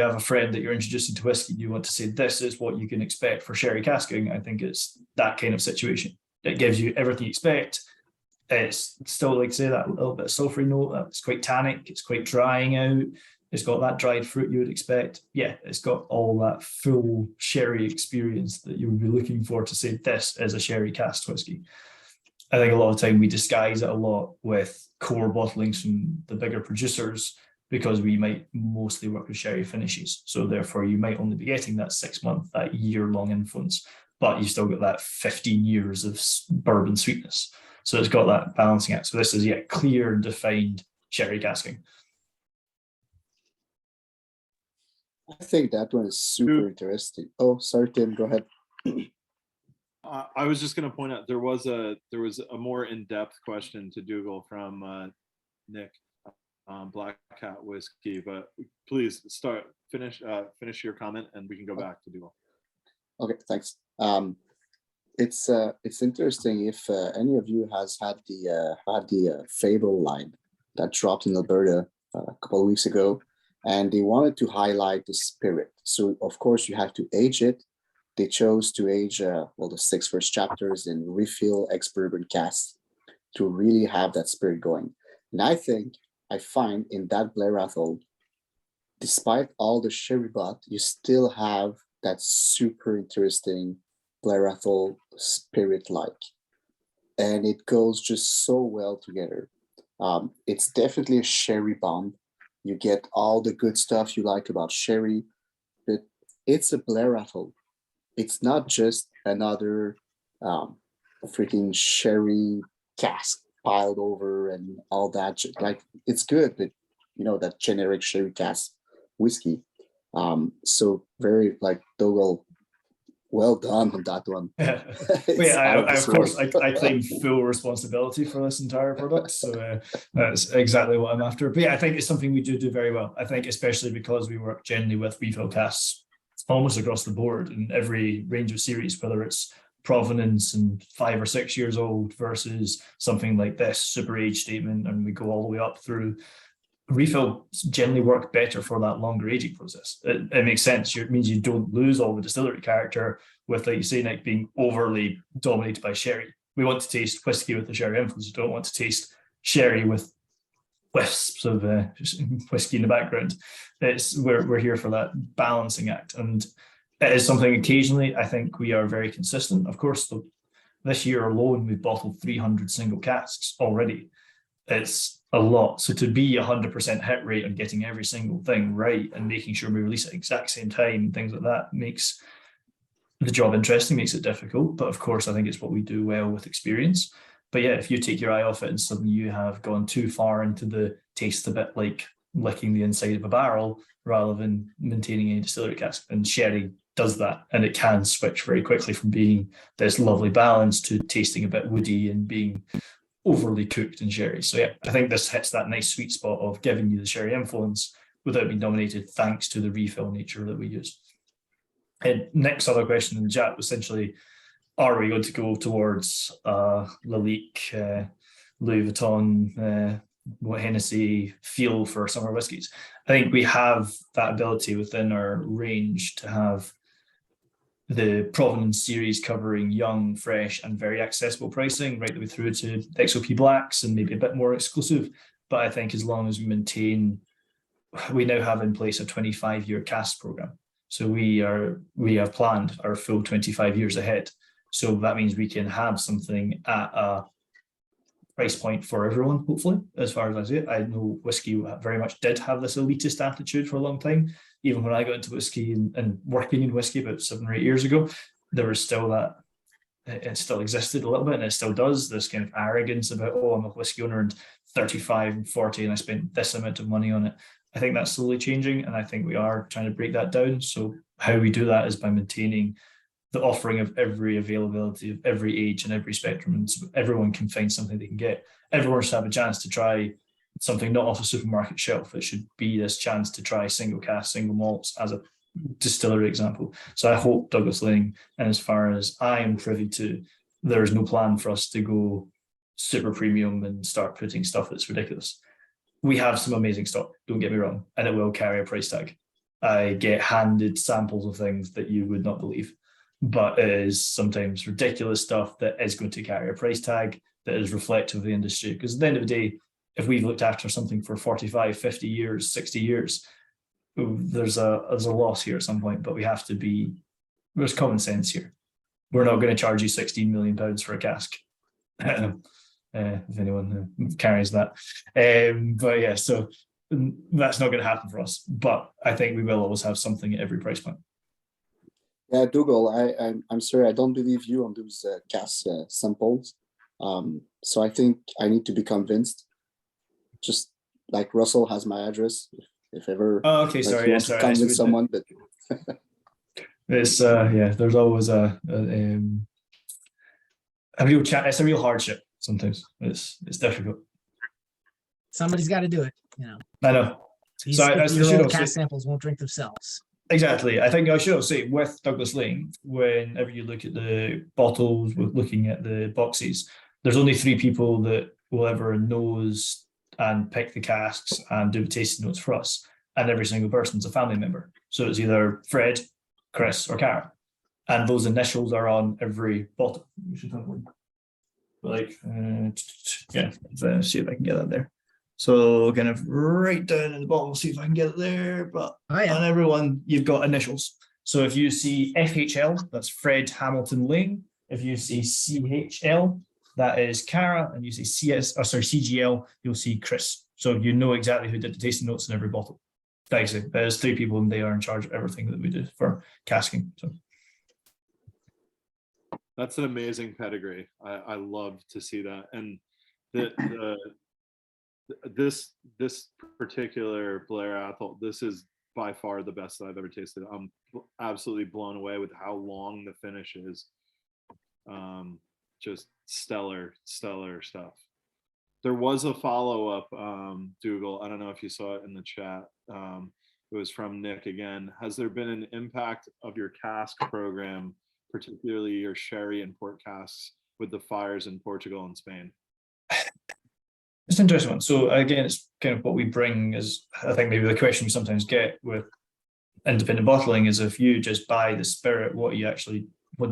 have a friend that you're introducing to whiskey, you want to say this is what you can expect for sherry casking. I think it's that kind of situation. It gives you everything you expect. It's still, like say, that little bit of sulfury note. It's quite tannic. It's quite drying out. It's got that dried fruit you would expect. Yeah, it's got all that full sherry experience that you would be looking for to say this is a sherry cast whiskey. I think a lot of the time we disguise it a lot with core bottlings from the bigger producers because we might mostly work with sherry finishes. So therefore you might only be getting that 6 month, that year-long influence, but you've still got that 15 years of bourbon sweetness. So it's got that balancing act. So this is clear and defined sherry casking. I think that one is super interesting. Oh, sorry, Tim, go ahead. I was just going to point out there was a more in-depth question to Dougal from Nick, Black Cat Whiskey, but please finish your comment and we can go back to Dougal. Okay, thanks. It's interesting if any of you has had the Fable line that dropped in Alberta a couple of weeks ago, and they wanted to highlight the spirit. So of course you have to age it. They chose to age the 6 first chapters in refill ex-bourbon casks to really have that spirit going. And I find in that Blair Athol, despite all the sherry butt, you still have that super interesting Blair Athol spirit and it goes just so well together. It's definitely a sherry bomb. You get all the good stuff you like about sherry, but it's a Blair Athol. It's not just another freaking sherry cask piled over and all that. Like, it's good, but that generic sherry cask whiskey. So very Dougal, well done on that one. Of course, I claim full responsibility for this entire product, so that's exactly what I'm after. But I think it's something we do very well. I think especially because we work generally with refill casks almost across the board in every range of series, whether it's provenance and 5 or 6 years old versus something like this super age statement, and we go all the way up through. Refill generally work better for that longer aging process. It makes sense. It means you don't lose all the distillery character with, like you say, Nick, being overly dominated by sherry. We want to taste whiskey with the sherry influence. We don't want to taste sherry with wisps of whiskey in the background. We're here for that balancing act, and it is something occasionally I think we are very consistent. Of course, this year alone we've bottled 300 single casks already. It's a lot. So to be 100% hit rate on getting every single thing right and making sure we release at the exact same time, things like that, makes the job interesting, makes it difficult. But of course, I think it's what we do well with experience. But if you take your eye off it and suddenly you have gone too far into the taste a bit like licking the inside of a barrel rather than maintaining a distillery cask, and sherry does that, and it can switch very quickly from being this lovely balance to tasting a bit woody and being overly cooked in sherry. So I think this hits that nice sweet spot of giving you the sherry influence without being dominated, thanks to the refill nature that we use. And Nick's other question in the chat was essentially, are we going to go towards Lalique, Louis Vuitton, Hennessy feel for summer whiskies? I think we have that ability within our range to have the provenance series covering young, fresh, and very accessible pricing, right the way through to XOP blacks and maybe a bit more exclusive. But I think as long as we maintain, we now have in place a 25-year cask program. So we have planned our full 25 years ahead. So that means we can have something at a price point for everyone, hopefully, as far as I see it. I know whiskey very much did have this elitist attitude for a long time. Even when I got into whiskey and working in whiskey about 7 or 8 years ago, there was still that, it still existed a little bit, and it still does, this kind of arrogance about, oh, I'm a whiskey owner and 35 and 40 and I spent this amount of money on it. I think that's slowly changing, and I think we are trying to break that down. So how we do that is by maintaining the offering of every availability of every age and every spectrum, and so everyone can find something they can get. Everyone should have a chance to try something not off a supermarket shelf. It should be this chance to try single cask, single malts as a distillery example. So I hope Douglas Laing, and as far as I am privy to, there is no plan for us to go super premium and start putting stuff that's ridiculous. We have some amazing stock, don't get me wrong, and it will carry a price tag. I get handed samples of things that you would not believe, but it is sometimes ridiculous stuff that is going to carry a price tag that is reflective of the industry. Because at the end of the day, if we've looked after something for 45, 50 years, 60 years, there's a loss here at some point, but we have to be, there's common sense here. We're not going to charge you £16 million for a cask. If anyone carries that. But yeah, so that's not going to happen for us. But I think we will always have something at every price point. Yeah, Dougal, I'm sorry, I don't believe you on those Cask samples. So I think I need to be convinced. Just like Russell has my address, if ever. Oh, okay, like, sorry. he Yeah, wants to sorry. convince someone, but It's yeah. There's always a real chat. It's a real hardship sometimes. It's difficult. Somebody's got to do it. I know. These So I 50-year-old should also cast samples won't drink themselves. exactly. I think I should also say with Douglas Laing, whenever you look at the bottles, with looking at the boxes, there's only 3 people that will ever nose and pick the casks and do the tasting notes for us, and every single person's a family member. So it's either Fred, Chris, or Karen, and those initials are on every bottle. We should have one. Like, yeah, let's see if I can get that there. So kind of right down in the bottom, see if I can get it there. But on everyone, you've got initials. So if you see FHL, that's Fred Hamilton Laing. If you see CHL, that is Cara, and you see CGL, you'll see Chris. So you know exactly who did the tasting notes in every bottle. Actually, there's 3 people, and they are in charge of everything that we do for casking. So that's an amazing pedigree. I love to see that. And this particular Blair Athol, this is by far the best that I've ever tasted. I'm absolutely blown away with how long the finish is. Just stellar stuff. There was a follow-up, Dougal. I don't know if you saw it in the chat. It was from Nick again. Has there been an impact of your cask program, particularly your sherry and port casks, with the fires in Portugal and Spain? it's an interesting one. So again, it's kind of what we bring is, I think maybe the question we sometimes get with independent bottling is, if you just buy the spirit, what do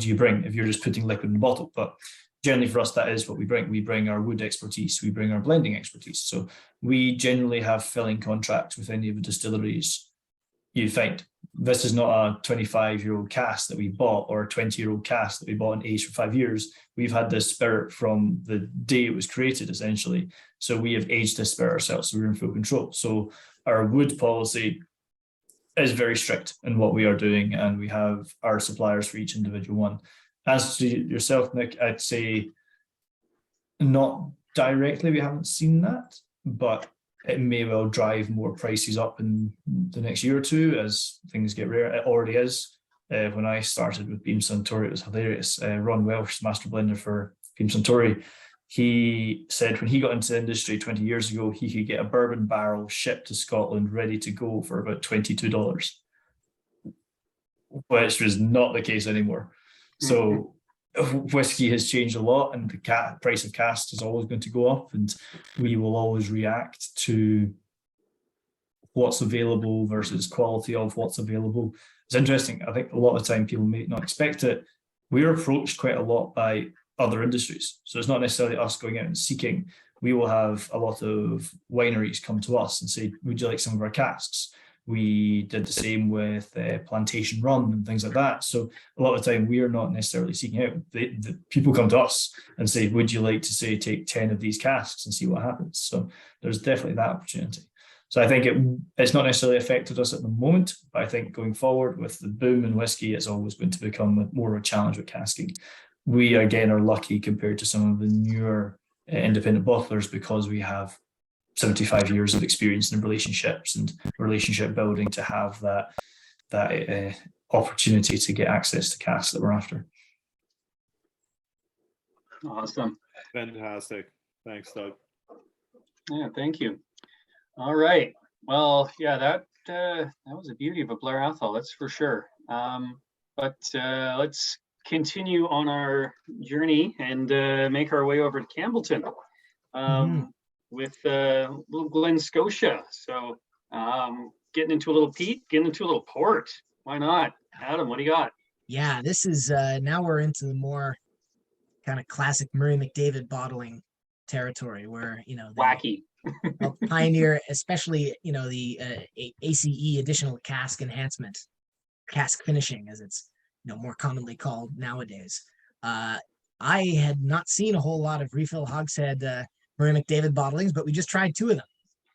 you bring if you're just putting liquid in the bottle? But generally for us, that is what we bring. We bring our wood expertise, we bring our blending expertise. So we generally have filling contracts with any of the distilleries you find. This is not a 25-year-old cask that we bought, or a 20-year-old cask that we bought and aged for 5 years. We've had this spirit from the day it was created, essentially. So we have aged this spirit ourselves, so we're in full control. So our wood policy is very strict in what we are doing, and we have our suppliers for each individual one. As to yourself, Nick, I'd say not directly, we haven't seen that, but it may well drive more prices up in the next year or two as things get rare. It already is. When I started with Beam Suntory, it was hilarious. Ron Welsh, master blender for Beam Suntory, he said when he got into the industry 20 years ago, he could get a bourbon barrel shipped to Scotland ready to go for about $22, which was not the case anymore. So whiskey has changed a lot, and the price of cask is always going to go up, and we will always react to what's available versus quality of what's available. It's interesting. I think a lot of the time people may not expect it. We're approached quite a lot by other industries. So it's not necessarily us going out and seeking. We will have a lot of wineries come to us and say, would you like some of our casks? We did the same with Plantation Run and things like that. So a lot of the time we are not necessarily seeking out. The people come to us and say, would you like to say take 10 of these casks and see what happens? So there's definitely that opportunity. So I think it's not necessarily affected us at the moment, but I think going forward with the boom in whiskey, it's always going to become more of a challenge with casking. We again are lucky compared to some of the newer independent bottlers because we have 75 years of experience in relationships and relationship building to have that opportunity to get access to casks that we're after. Awesome. Fantastic. Thanks, Doug. Yeah, thank you. All right. Well, yeah, that was a beauty of a Blair Athol, that's for sure. But let's continue on our journey and make our way over to Campbellton. With little Glen, Scotia. So getting into a little peat, getting into a little port. Why not? Adam, what do you got? Yeah, this is now we're into the more kind of classic Murray McDavid bottling territory where, Wacky. pioneer, especially, the ACE, additional cask enhancement, cask finishing, as it's, more commonly called nowadays. I had not seen a whole lot of refill hogshead Murray McDavid bottlings, but we just tried 2 of them.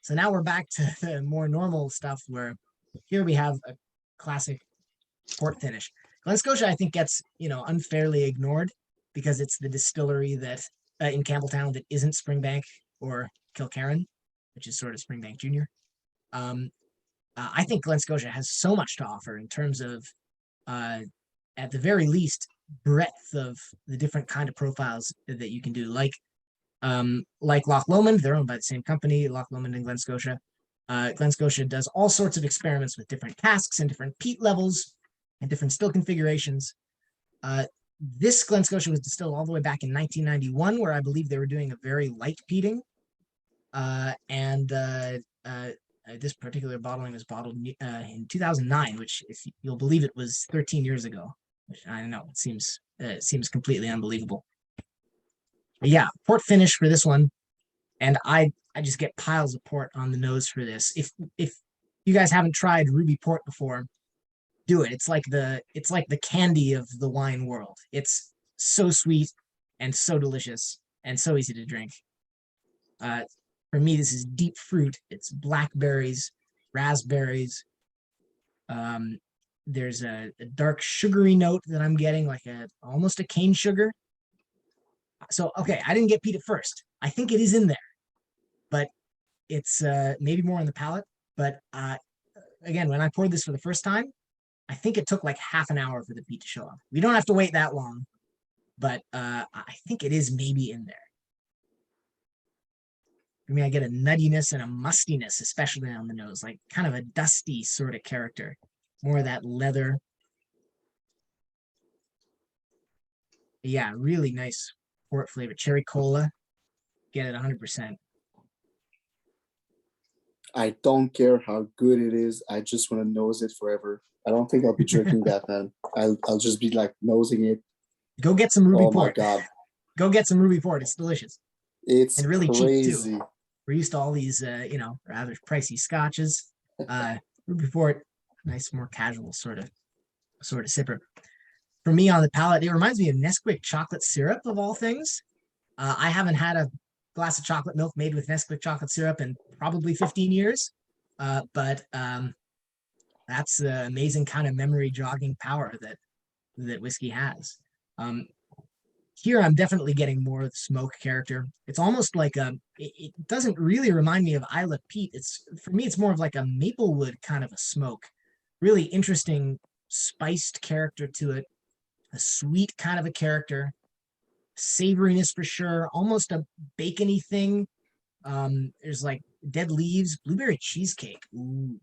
So now we're back to the more normal stuff where here we have a classic port finish. Glen Scotia, I think, gets, unfairly ignored because it's the distillery that in Campbelltown that isn't Springbank or Kilkerran, which is sort of Springbank Junior. I think Glen Scotia has so much to offer in terms of, at the very least, breadth of the different kind of profiles that you can do. Like Loch Lomond, they're owned by the same company, Loch Lomond and Glen Scotia. Glen Scotia does all sorts of experiments with different casks and different peat levels and different still configurations. This Glen Scotia was distilled all the way back in 1991, where I believe they were doing a very light peating. This particular bottling was bottled in 2009, which, if you'll believe it, was 13 years ago. Which I don't know, it seems completely unbelievable. But yeah, port finish for this one, and I just get piles of port on the nose for this. If you guys haven't tried ruby port before, do it. It's like the candy of the wine world. It's so sweet and so delicious and so easy to drink. For me, this is deep fruit. It's blackberries, raspberries. There's a dark sugary note that I'm getting, like almost a cane sugar. So, okay, I didn't get peat at first. I think it is in there, but it's maybe more on the palate. But again, when I poured this for the first time, I think it took like half an hour for the peat to show up. We don't have to wait that long, but I think it is maybe in there. I mean, I get a nuttiness and a mustiness, especially on the nose, like kind of a dusty sort of character, more of that leather. Yeah, really nice port flavor. Cherry cola, get it 100%. I don't care how good it is. I just want to nose it forever. I don't think I'll be drinking that, man. I'll just be like nosing it. Go get some ruby port. Oh my God. Go get some ruby port. It's delicious. It's and really crazy. Cheap too. We're used to all these, rather pricey scotches. Ruby port, nice, more casual sort of sipper. For me on the palate, it reminds me of Nesquik chocolate syrup of all things. I haven't had a glass of chocolate milk made with Nesquik chocolate syrup in probably 15 years. But that's the amazing kind of memory jogging power that whiskey has. Here I'm definitely getting more of the smoke character. It's almost like it doesn't really remind me of Isla peat. For me, it's more of like a maplewood kind of a smoke. Really interesting spiced character to it. A sweet kind of a character. Savoriness for sure. Almost a bacony thing. There's like dead leaves, blueberry cheesecake. Ooh.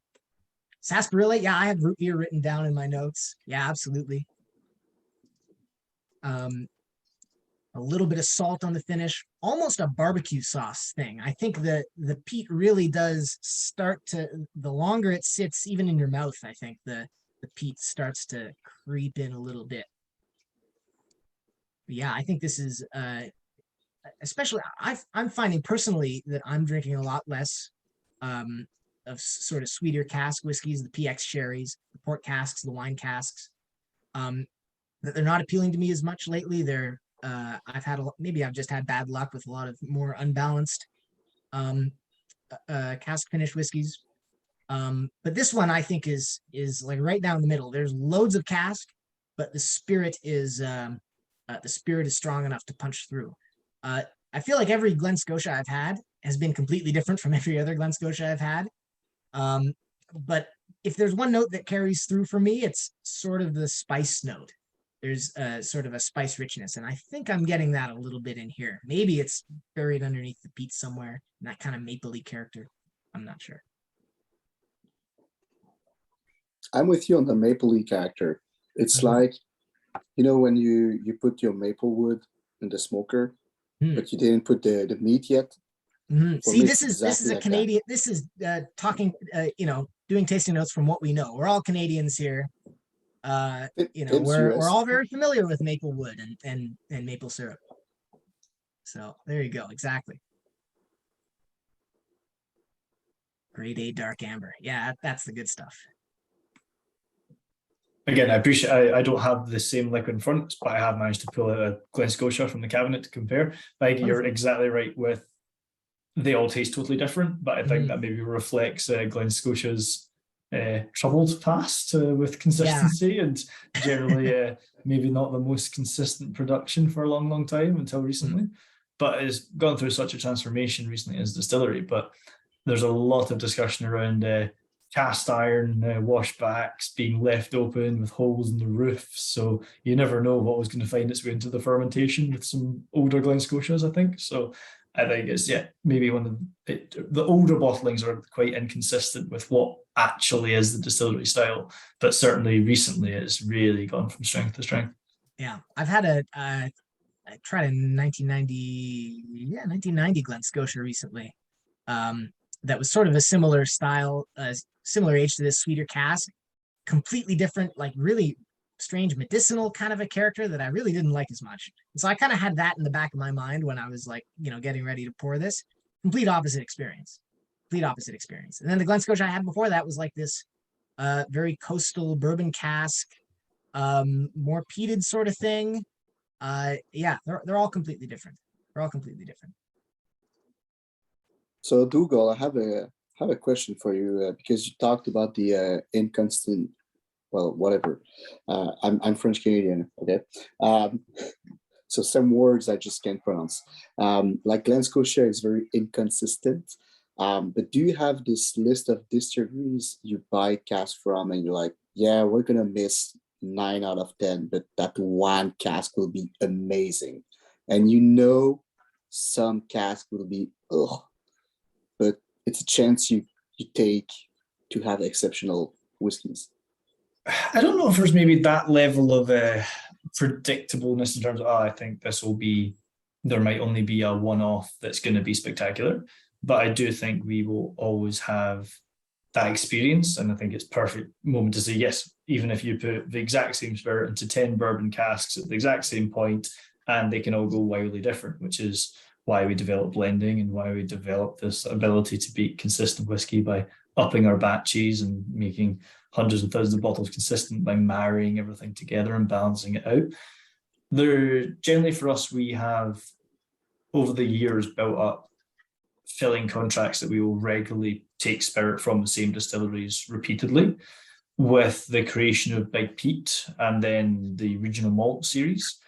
Sarsaparilla, yeah, I have root beer written down in my notes. Yeah, absolutely. A little bit of salt on the finish, almost a barbecue sauce thing. I think the peat really does start to, the longer it sits, even in your mouth, I think the peat starts to creep in a little bit. But yeah, I think this is, especially, I'm finding personally that I'm drinking a lot less of sort of sweeter cask whiskeys, the PX sherries, the port casks, the wine casks. That they're not appealing to me as much lately. Maybe I've just had bad luck with a lot of more unbalanced cask finish whiskeys. But this one I think is like right down the middle. There's loads of cask, but the spirit is strong enough to punch through. I feel like every Glen Scotia I've had has been completely different from every other Glen Scotia I've had. But if there's one note that carries through for me, it's sort of the spice note. There's sort of a spice richness, and I think I'm getting that a little bit in here. Maybe it's buried underneath the peat somewhere, that kind of mapley character. I'm not sure. I'm with you on the mapley character. It's like, when you put your maple wood in the smoker, but you didn't put the meat yet. See, this is a Canadian. This is talking, doing tasting notes from what we know. We're all Canadians here. We're all very familiar with maple wood and maple syrup. So there you go. Exactly. Grade A dark amber. Yeah, that's the good stuff. Again, I appreciate I don't have the same liquor in front, but I have managed to pull out a Glen Scotia from the cabinet to compare. Like, you're exactly right with they all taste totally different, but I think that maybe reflects Glen Scotia's troubled past with consistency and generally maybe not the most consistent production for a long time until recently. But it's gone through such a transformation recently as distillery. But there's a lot of discussion around cast iron washbacks being left open with holes in the roof, so you never know what was going to find its way into the fermentation with some older Glen Scotias, I think. So I think it's maybe one of the older bottlings are quite inconsistent with what actually is the distillery style, but certainly recently it's really gone from strength to strength. Yeah, I've had I tried a 1990 Glen Scotia recently. That was sort of a similar style, similar age to this, sweeter cask, completely different, like really strange medicinal kind of a character that I really didn't like as much. And so I kind of had that in the back of my mind when I was like, getting ready to pour this. Complete opposite experience. And then the Glen Scotia I had before that was like this very coastal bourbon cask, more peated sort of thing. They're all completely different. So Dougal, I have a question for you because you talked about the inconstant. Well, whatever. I'm French Canadian. Okay. So some words I just can't pronounce. Like Glen Scotia is very inconsistent. But do you have this list of distilleries you buy cask from, and you're like, yeah, we're gonna miss 9 out of 10, but that one cask will be amazing, and some cask will be but it's a chance you take to have exceptional whiskeys. I don't know if there's maybe that level of predictableness in terms of, I think there might only be a one-off that's going to be spectacular. But I do think we will always have that experience. And I think it's perfect moment to say, yes, even if you put the exact same spirit into 10 bourbon casks at the exact same point, and they can all go wildly different, which is why we develop blending and why we develop this ability to be consistent whiskey by upping our batches and making hundreds of thousands of bottles consistent by marrying everything together and balancing it out. Generally for us, we have over the years built up filling contracts that we will regularly take spirit from the same distilleries repeatedly, with the creation of Big Pete and then the regional malt series.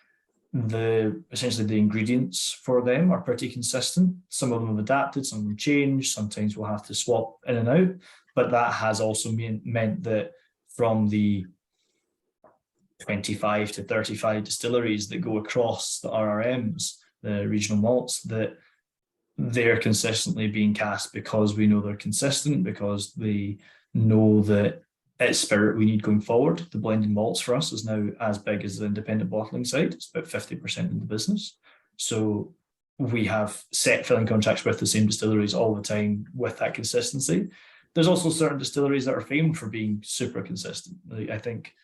Essentially the ingredients for them are pretty consistent. Some of them have adapted, some of them changed. Sometimes we'll have to swap in and out, but that has also meant that from the 25 to 35 distilleries that go across the RRMs, the regional malts, that they're consistently being cast because we know they're consistent, because they know that it's spirit we need going forward. The blending malts for us is now as big as the independent bottling side. It's about 50% of the business. So we have set filling contracts with the same distilleries all the time with that consistency. There's also certain distilleries that are famed for being super consistent. I think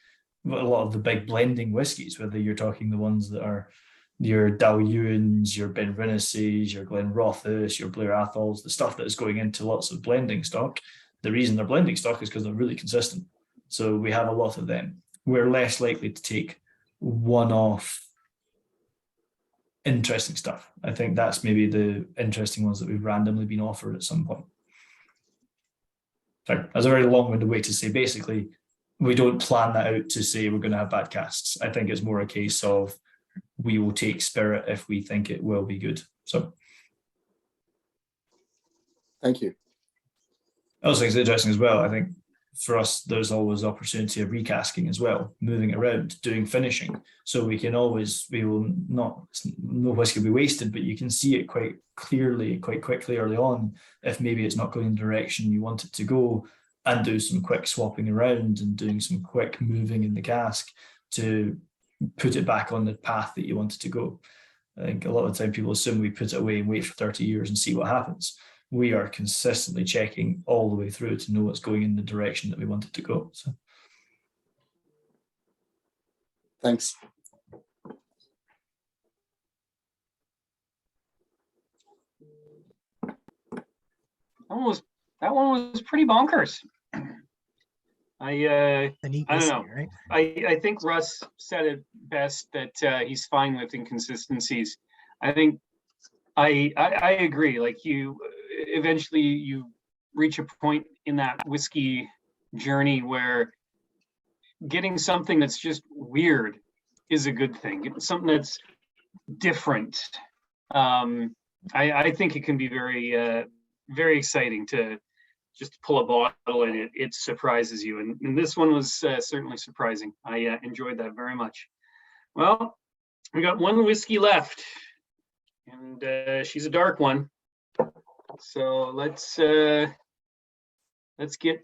a lot of the big blending whiskies, whether you're talking the ones that are your Dalyewans, your Benrinesses, your Glenrothes, your Blair Athols, the stuff that is going into lots of blending stock, the reason they're blending stock is because they're really consistent. So we have a lot of them. We're less likely to take one-off interesting stuff. I think that's maybe the interesting ones that we've randomly been offered at some point. Sorry, that's a very long-winded way to say basically we don't plan that out to say we're going to have bad casks. I think it's more a case of we will take spirit if we think it will be good. So thank you. I also think it's interesting as well. I think for us, there's always opportunity of recasking as well, moving around, doing finishing. So no whiskey will be wasted, but you can see it quite clearly, quite quickly early on, if maybe it's not going in the direction you want it to go, and do some quick swapping around and doing some quick moving in the cask to put it back on the path that you want it to go. I think a lot of the time people assume we put it away and wait for 30 years and see what happens. We are consistently checking all the way through to know it's going in the direction that we want it to go. So, thanks. That one was pretty bonkers. I don't know. Right? I think Russ said it best that he's fine with inconsistencies. I think I agree. Like you, eventually you reach a point in that whiskey journey where getting something that's just weird is a good thing. Getting something that's different. I think it can be very exciting to just pull a bottle and it surprises you. And this one was certainly surprising. I enjoyed that very much. Well, we got one whiskey left, and she's a dark one. So let's get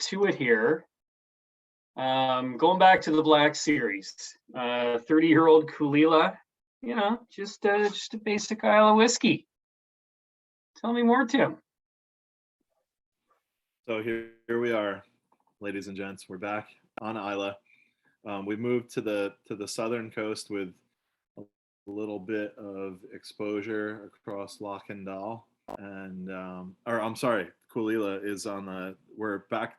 to it here. Going back to the Black Series, 30-year-old Kulila, just a basic Isla whiskey. Tell me more, Tim. So here we are, ladies and gents. We're back on Isla. We moved to the southern coast with a little bit of exposure across Lachendal, and or I'm sorry, Kulila is we're back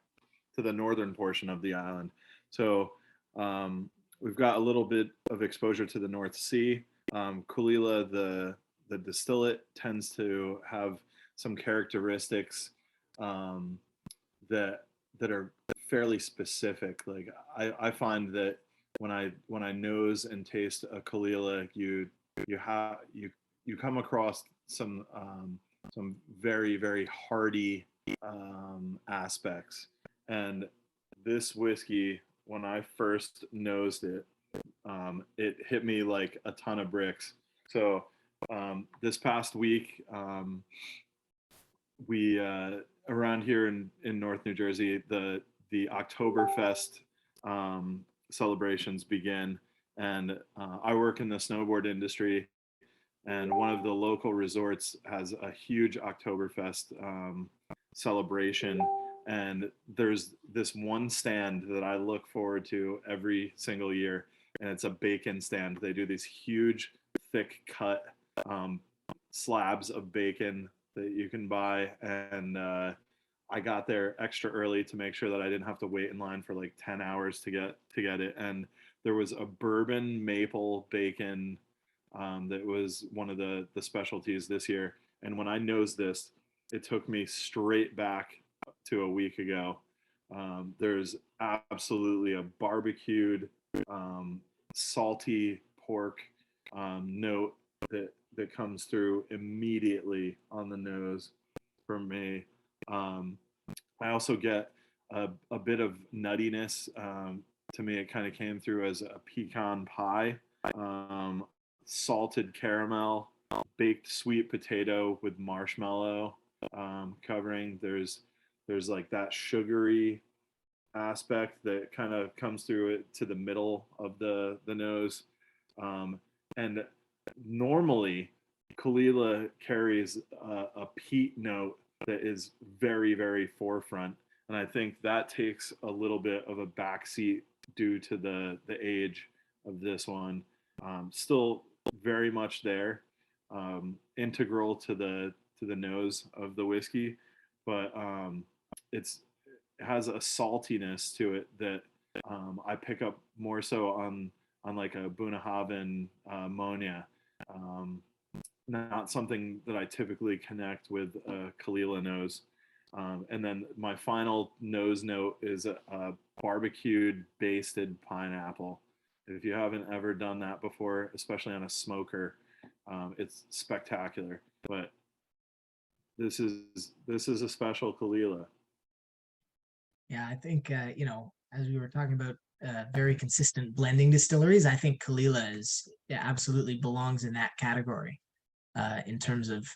to the northern portion of the island. So we've got a little bit of exposure to the North Sea. Kulila, the distillate, tends to have some characteristics that are fairly specific. Like I find that when I nose and taste a Kulila, you come across some very, very hearty aspects. And this whiskey, when I first nosed it, it hit me like a ton of bricks. So this past week, we around here in North New Jersey, the Oktoberfest celebrations begin, and I work in the snowboard industry, and one of the local resorts has a huge Oktoberfest celebration, and there's this one stand that I look forward to every single year, and it's a bacon stand. They do these huge, thick cut slabs of bacon that you can buy, and I got there extra early to make sure that I didn't have to wait in line for like 10 hours to get it. And there was a bourbon maple bacon that was one of the specialties this year. And when I nosed this, it took me straight back to a week ago. There's absolutely a barbecued, salty pork note that comes through immediately on the nose for me. I also get a bit of nuttiness. To me, it kind of came through as a pecan pie, salted caramel, baked sweet potato with marshmallow covering. There's like that sugary aspect that kind of comes through it to the middle of the nose. And normally, Kulila carries a peat note that is very, very forefront. And I think that takes a little bit of a backseat due to the age of this one. Still very much there, integral to the nose of the whiskey, but it has a saltiness to it that I pick up more so on like a Bunnahabhain Monia. Not something that I typically connect with a Kulila nose. And then my final nose note is a barbecued basted pineapple. If you haven't ever done that before, especially on a smoker, it's spectacular. But this is a special Kulila. Yeah, I think as we were talking about very consistent blending distilleries, I think Kulila absolutely belongs in that category in terms of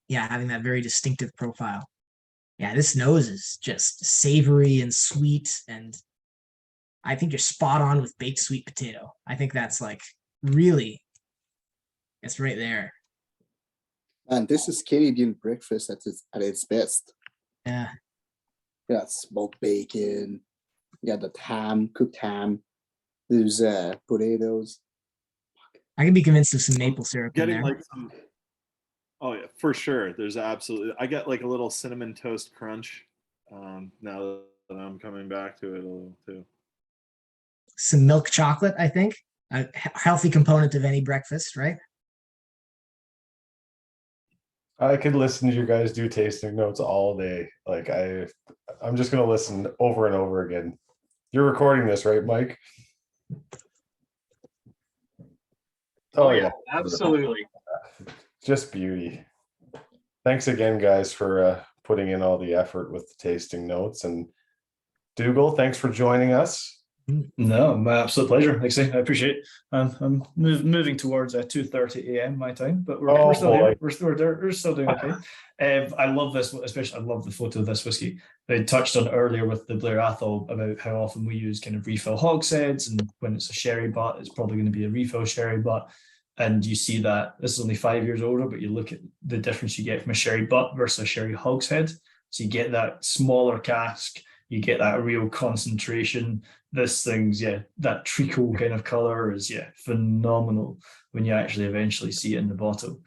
having that very distinctive profile. Yeah, this nose is just savory and sweet, and I think you're spot on with baked sweet potato. I think that's like really, it's right there. And this is Canadian breakfast at its best. Yeah. Yeah, smoked bacon. You got the ham, cooked ham. There's potatoes. I can be convinced of some maple syrup in Getting there. like some. Oh yeah, for sure. There's absolutely. I get like a little cinnamon toast crunch. Now that I'm coming back to it a little too. Some milk chocolate, I think, a healthy component of any breakfast, right? I could listen to you guys do tasting notes all day. Like I'm just gonna listen over and over again. You're recording this, right, Mike? Oh yeah, absolutely. just beauty. Thanks again, guys, for putting in all the effort with the tasting notes. And Dougal, thanks for joining us. No, my absolute pleasure. Like I say, I appreciate it. I'm moving towards 2:30 a.m. my time, but we're still here. We're still doing okay. I love this, especially I love the photo of this whiskey. I touched on earlier with the Blair Athol about how often we use kind of refill hogsheads, and when it's a sherry butt, it's probably going to be a refill sherry butt. And you see that this is only 5 years older, but you look at the difference you get from a sherry butt versus a sherry hogshead. So you get that smaller cask, you get that real concentration. This thing's, that treacle kind of color is, phenomenal when you actually eventually see it in the bottle.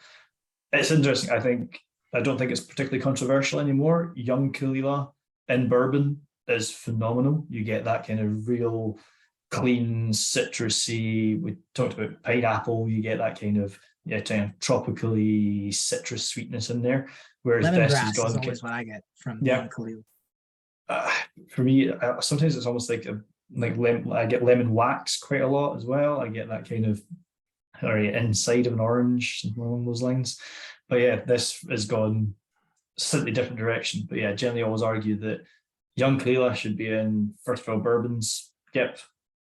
It's interesting. I don't think it's particularly controversial anymore. Young Kalila in bourbon is phenomenal. You get that kind of real clean, citrusy. We talked about pineapple. You get that kind of tropically citrus sweetness in there. Whereas this has Lemongrass gone is always what I get from Yeah. Kalila. For me, sometimes it's almost like I get lemon wax quite a lot as well. I get that kind of inside of an orange, something along those lines. But yeah, this has gone slightly different direction. But yeah, generally always argue that young Kalila should be in first fill bourbons. Yep.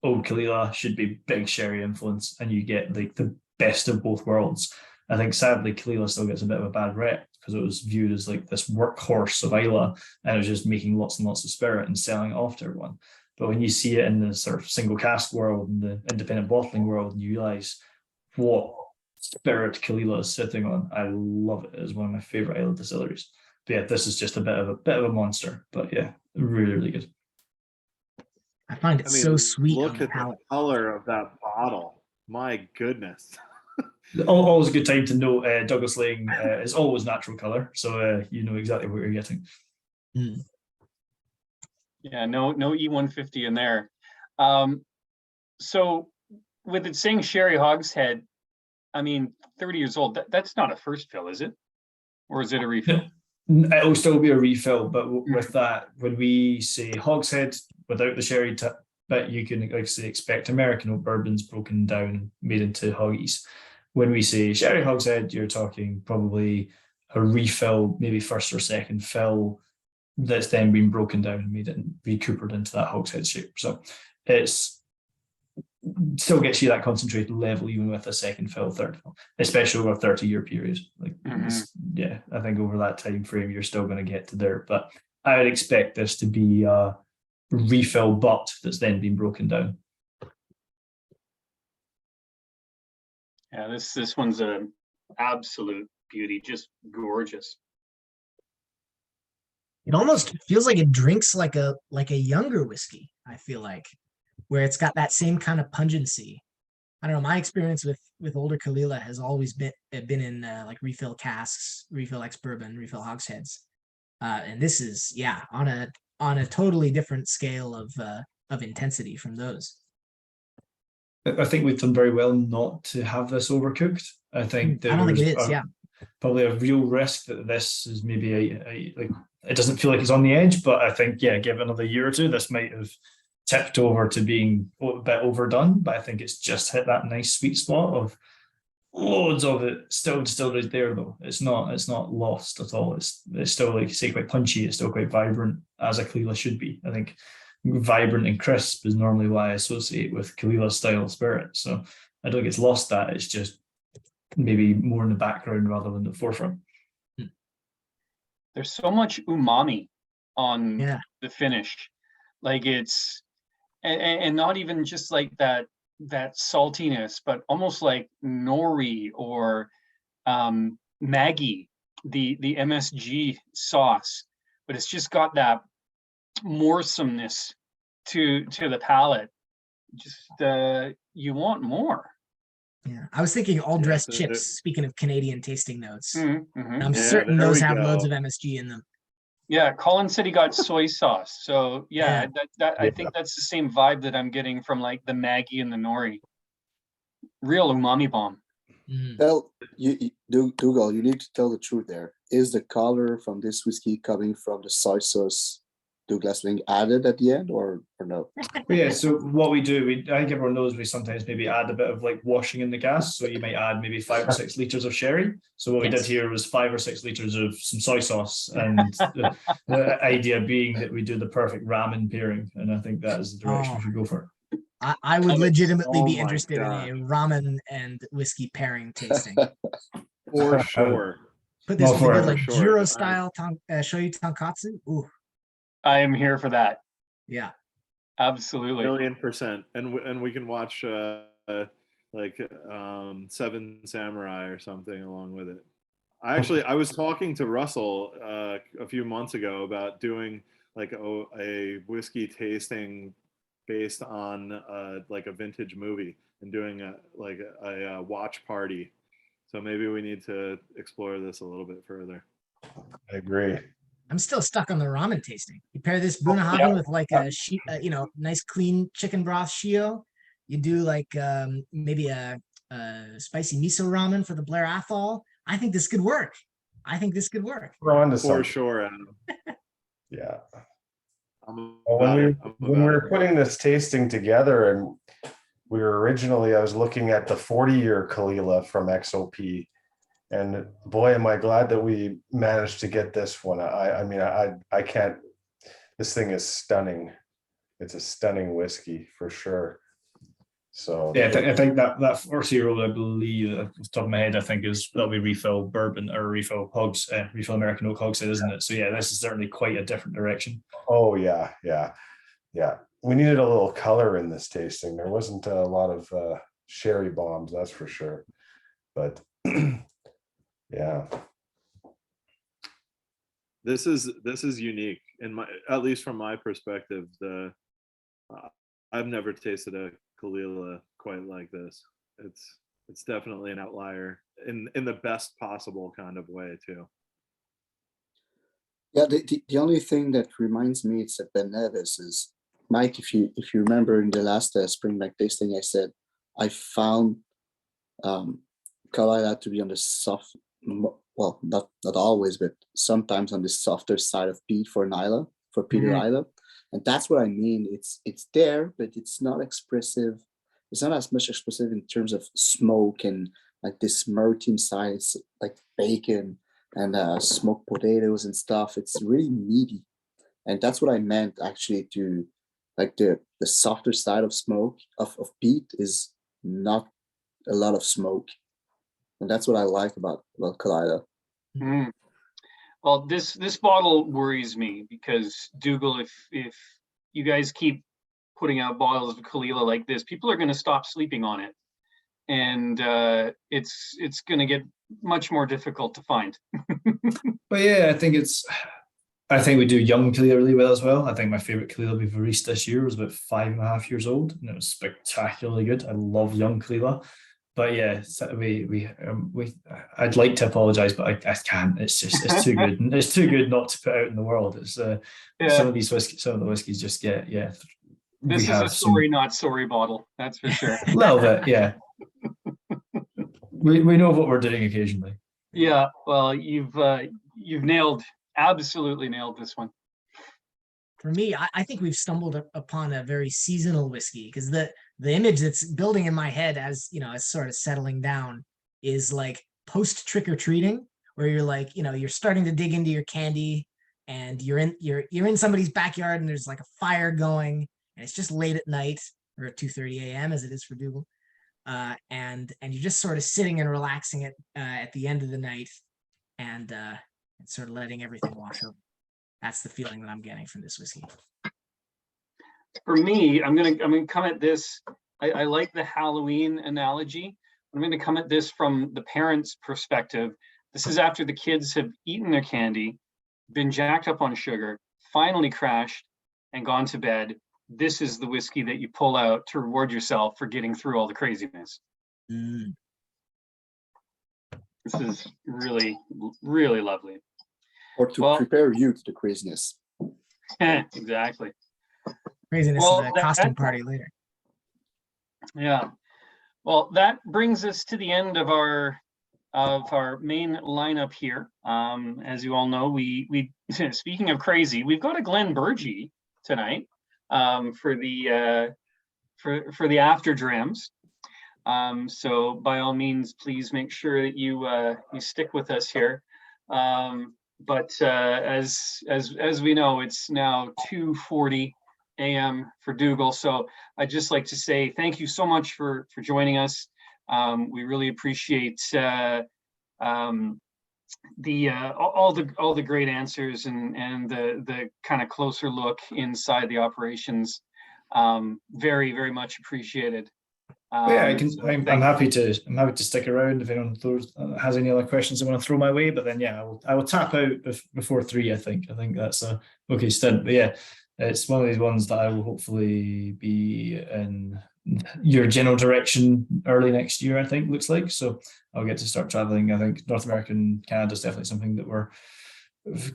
Old Kalila should be big sherry influence, and you get like the best of both worlds. I think sadly Kalila still gets a bit of a bad rep because it was viewed as like this workhorse of Islay, and it was just making lots and lots of spirit and selling it off to everyone. But when you see it in the sort of single cask world and the independent bottling world, and you realize what spirit Kalila is sitting on, I love it. It's one of my favorite Islay distilleries. But yeah, this is just a bit of a monster. But yeah, really, really good. I find it so sweet. Look at the color of that bottle. My goodness. Always a good time to know Douglas Laing is always natural color, so you know exactly what you're getting. Yeah, no E150 in there. So with it saying sherry hogshead, 30 years old, that's not a first fill, is it? Or is it a refill? It'll still be a refill, but with that, when we say hogshead without the sherry bit, you can actually expect American oak bourbons broken down and made into hoggies. When we say sherry hogshead, you're talking probably a refill, maybe first or second fill, that's then been broken down and made it recoopered into that hogshead shape. So it's still gets you that concentrated level even with a second fill, third fill, especially over a 30-year period. I think over that time frame you're still going to get to there. But I would expect this to be a refill butt that's then been broken down. Yeah, this one's an absolute beauty, just gorgeous. It almost feels like it drinks like a younger whiskey, I feel like, where it's got that same kind of pungency. I don't know. My experience with older Kalila has always been in like refill casks, refill ex-bourbon, refill hogsheads, and this is on a totally different scale of intensity from those. I think we've done very well not to have this overcooked. I think I don't think it is. Probably a real risk that this is maybe like it doesn't feel like it's on the edge, but I think give it another year or two, this might have tipped over to being a bit overdone. But I think it's just hit that nice sweet spot of loads of it still right there though. It's not lost at all. It's still, like you say, quite punchy. It's still quite vibrant, as a Kalila should be. I think vibrant and crisp is normally what I associate with Kalila style spirit. So I don't think it's lost that. It's just maybe more in the background rather than the forefront. There's so much umami on the finish. Like it's and not even just like that saltiness, but almost like nori or Maggie, the MSG sauce. But it's just got that moresomeness to the palate. Just you want more. Yeah, I was thinking all dressed chips. Speaking of Canadian tasting notes, I'm certain there those we have go. loads of MSG in them. Yeah, Colin said he got soy sauce. So I think that's the same vibe that I'm getting from like the Maggie and the nori. Real umami bomb. Mhm. Well, Dougal, you need to tell the truth there. Is the color from this whiskey coming from the soy sauce Douglas Ling added at the end, or no? But yeah, so what we do, I think everyone knows we sometimes maybe add a bit of like washing in the gas. So you might add maybe 5 or 6 liters of sherry. So what we did Yes. here was 5 or 6 liters of some soy sauce, and the idea being that we do the perfect ramen pairing, and I think that is the direction we should go for. I would legitimately Oh be my interested in God. a ramen and whiskey pairing tasting. For sure. Put this Well, with a for good like sure. gyro style shoyu tonkatsu. Ooh, I am here for that. yeah. Absolutely. 1,000,000%. And we can watch like Seven Samurai or something along with it. I was talking to Russell a few months ago about doing like a whiskey tasting based on like a vintage movie and doing a watch party. So maybe we need to explore this a little bit further. I agree. I'm still stuck on the ramen tasting. You pair this Bunnahabhain with like a nice clean chicken broth shio. You do like maybe a spicy miso ramen for the Blair Athol. I think this could work. We're on to For something. sure, Adam. Yeah. I'm Well, about it. when we were putting this tasting together, and we were originally, I was looking at the 40-year Kalila from XOP, and boy, am I glad that we managed to get this one. I mean, I can't. This thing is stunning. It's a stunning whiskey for sure. So Yeah, I think that 40-year-old, I believe, off the top of my head, I think that'll be refill bourbon or refill hogs, refill American oak hogshead, isn't it? So yeah, this is certainly quite a different direction. oh yeah. We needed a little color in this tasting. There wasn't a lot of sherry bombs, that's for sure. But yeah. This is unique at least from my perspective. I've never tasted a Kalila quite like this. It's definitely an outlier in the best possible kind of way too. Yeah, the only thing that reminds me it's a Nevis is, Myke, if you remember in the last spring back tasting, I said I found Carlisle to be on the soft, well, not always, but sometimes on the softer side of peat for Peter Isla. And that's what I mean. It's there, but it's not expressive. It's not as much expressive in terms of smoke and like this murky inside. It's like bacon and smoked potatoes and stuff. It's really meaty. And that's what I meant actually, to like the softer side of smoke of peat is not a lot of smoke. And that's what I like about Kalila. Mm. Well, this bottle worries me because Dougal, if you guys keep putting out bottles of Kalila like this, people are going to stop sleeping on it, and it's going to get much more difficult to find. But yeah, I think we do young Kalila really well as well. I think my favorite Kalila we've released this year was about 5.5 years old, and it was spectacularly good. I love young Kalila. But yeah, I'd like to apologize, but I can't. It's too good. It's too good not to put out in the world. It's some of these whiskeys, some of the whiskeys just get This is a sorry not sorry bottle, that's for sure. A little bit, yeah. We know what we're doing occasionally. Yeah, well, you've absolutely nailed this one. For me, I think we've stumbled upon a very seasonal whiskey, because the image that's building in my head as sort of settling down is like post trick-or-treating, where you're like, you're starting to dig into your candy, and you're in somebody's backyard, and there's like a fire going, and it's just late at night, or at 2:30 a.m. as it is for Dougal, and you're just sort of sitting and relaxing at the end of the night, and sort of letting everything wash over. That's the feeling that I'm getting from this whiskey. For me, I'm gonna come at this. I like the Halloween analogy. I'm gonna come at this from the parents' perspective. This is after the kids have eaten their candy, been jacked up on sugar, finally crashed, and gone to bed. This is the whiskey that you pull out to reward yourself for getting through all the craziness. Mm. This is really, really lovely. Or to prepare you to the craziness. Exactly. Craziness of the costume party later. Yeah. Well, that brings us to the end of our main lineup here. As you all know, we speaking of crazy, we've got a Glen Burgie tonight for the after drams. So by all means, please make sure that you stick with us here. But as we know, it's now 2:40 a.m. for Dougal. So I'd just like to say thank you so much for joining us. We really appreciate all the great answers and the kind of closer look inside the operations. Very, very much appreciated. I'm thank happy to stick around if anyone has any other questions they want to throw my way. But then I will tap out before 3. I think that's a okay stint. But yeah, it's one of these ones that I will hopefully be in your general direction early next year. I think looks like so. I'll get to start traveling. I think North America and Canada is definitely something that we're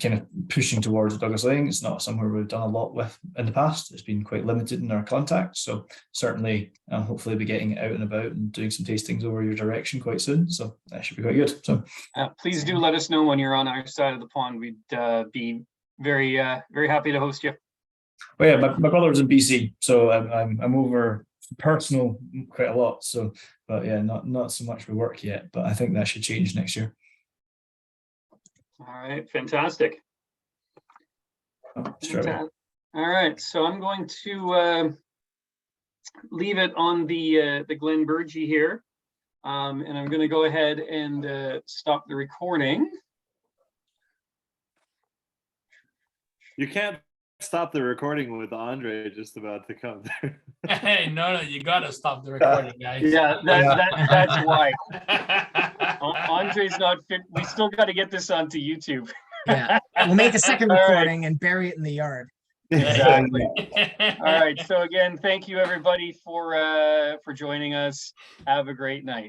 kind of pushing towards Douglas Laing. It's not somewhere we've done a lot with in the past. It's been quite limited in our contacts. So certainly hopefully be getting out and about and doing some tastings over your direction quite soon. So that should be quite good. So please do let us know when you're on our side of the pond. We'd be very very happy to host you. Well, yeah, my brother's in BC, so I'm over personal quite a lot. So but yeah, not so much for work yet, but I think that should change next year. All right, fantastic. All right, so I'm going to leave it on the Glen Burgie here, and I'm going to go ahead and stop the recording. You can't stop the recording with Andre just about to come there. Hey, no, you gotta stop the recording, guys. Yeah, that's why. Andre's not fit. We still got to get this onto YouTube. Yeah, we'll make a second All right. recording and bury it in the yard. Exactly. All right. So again, thank you everybody for joining us. Have a great night.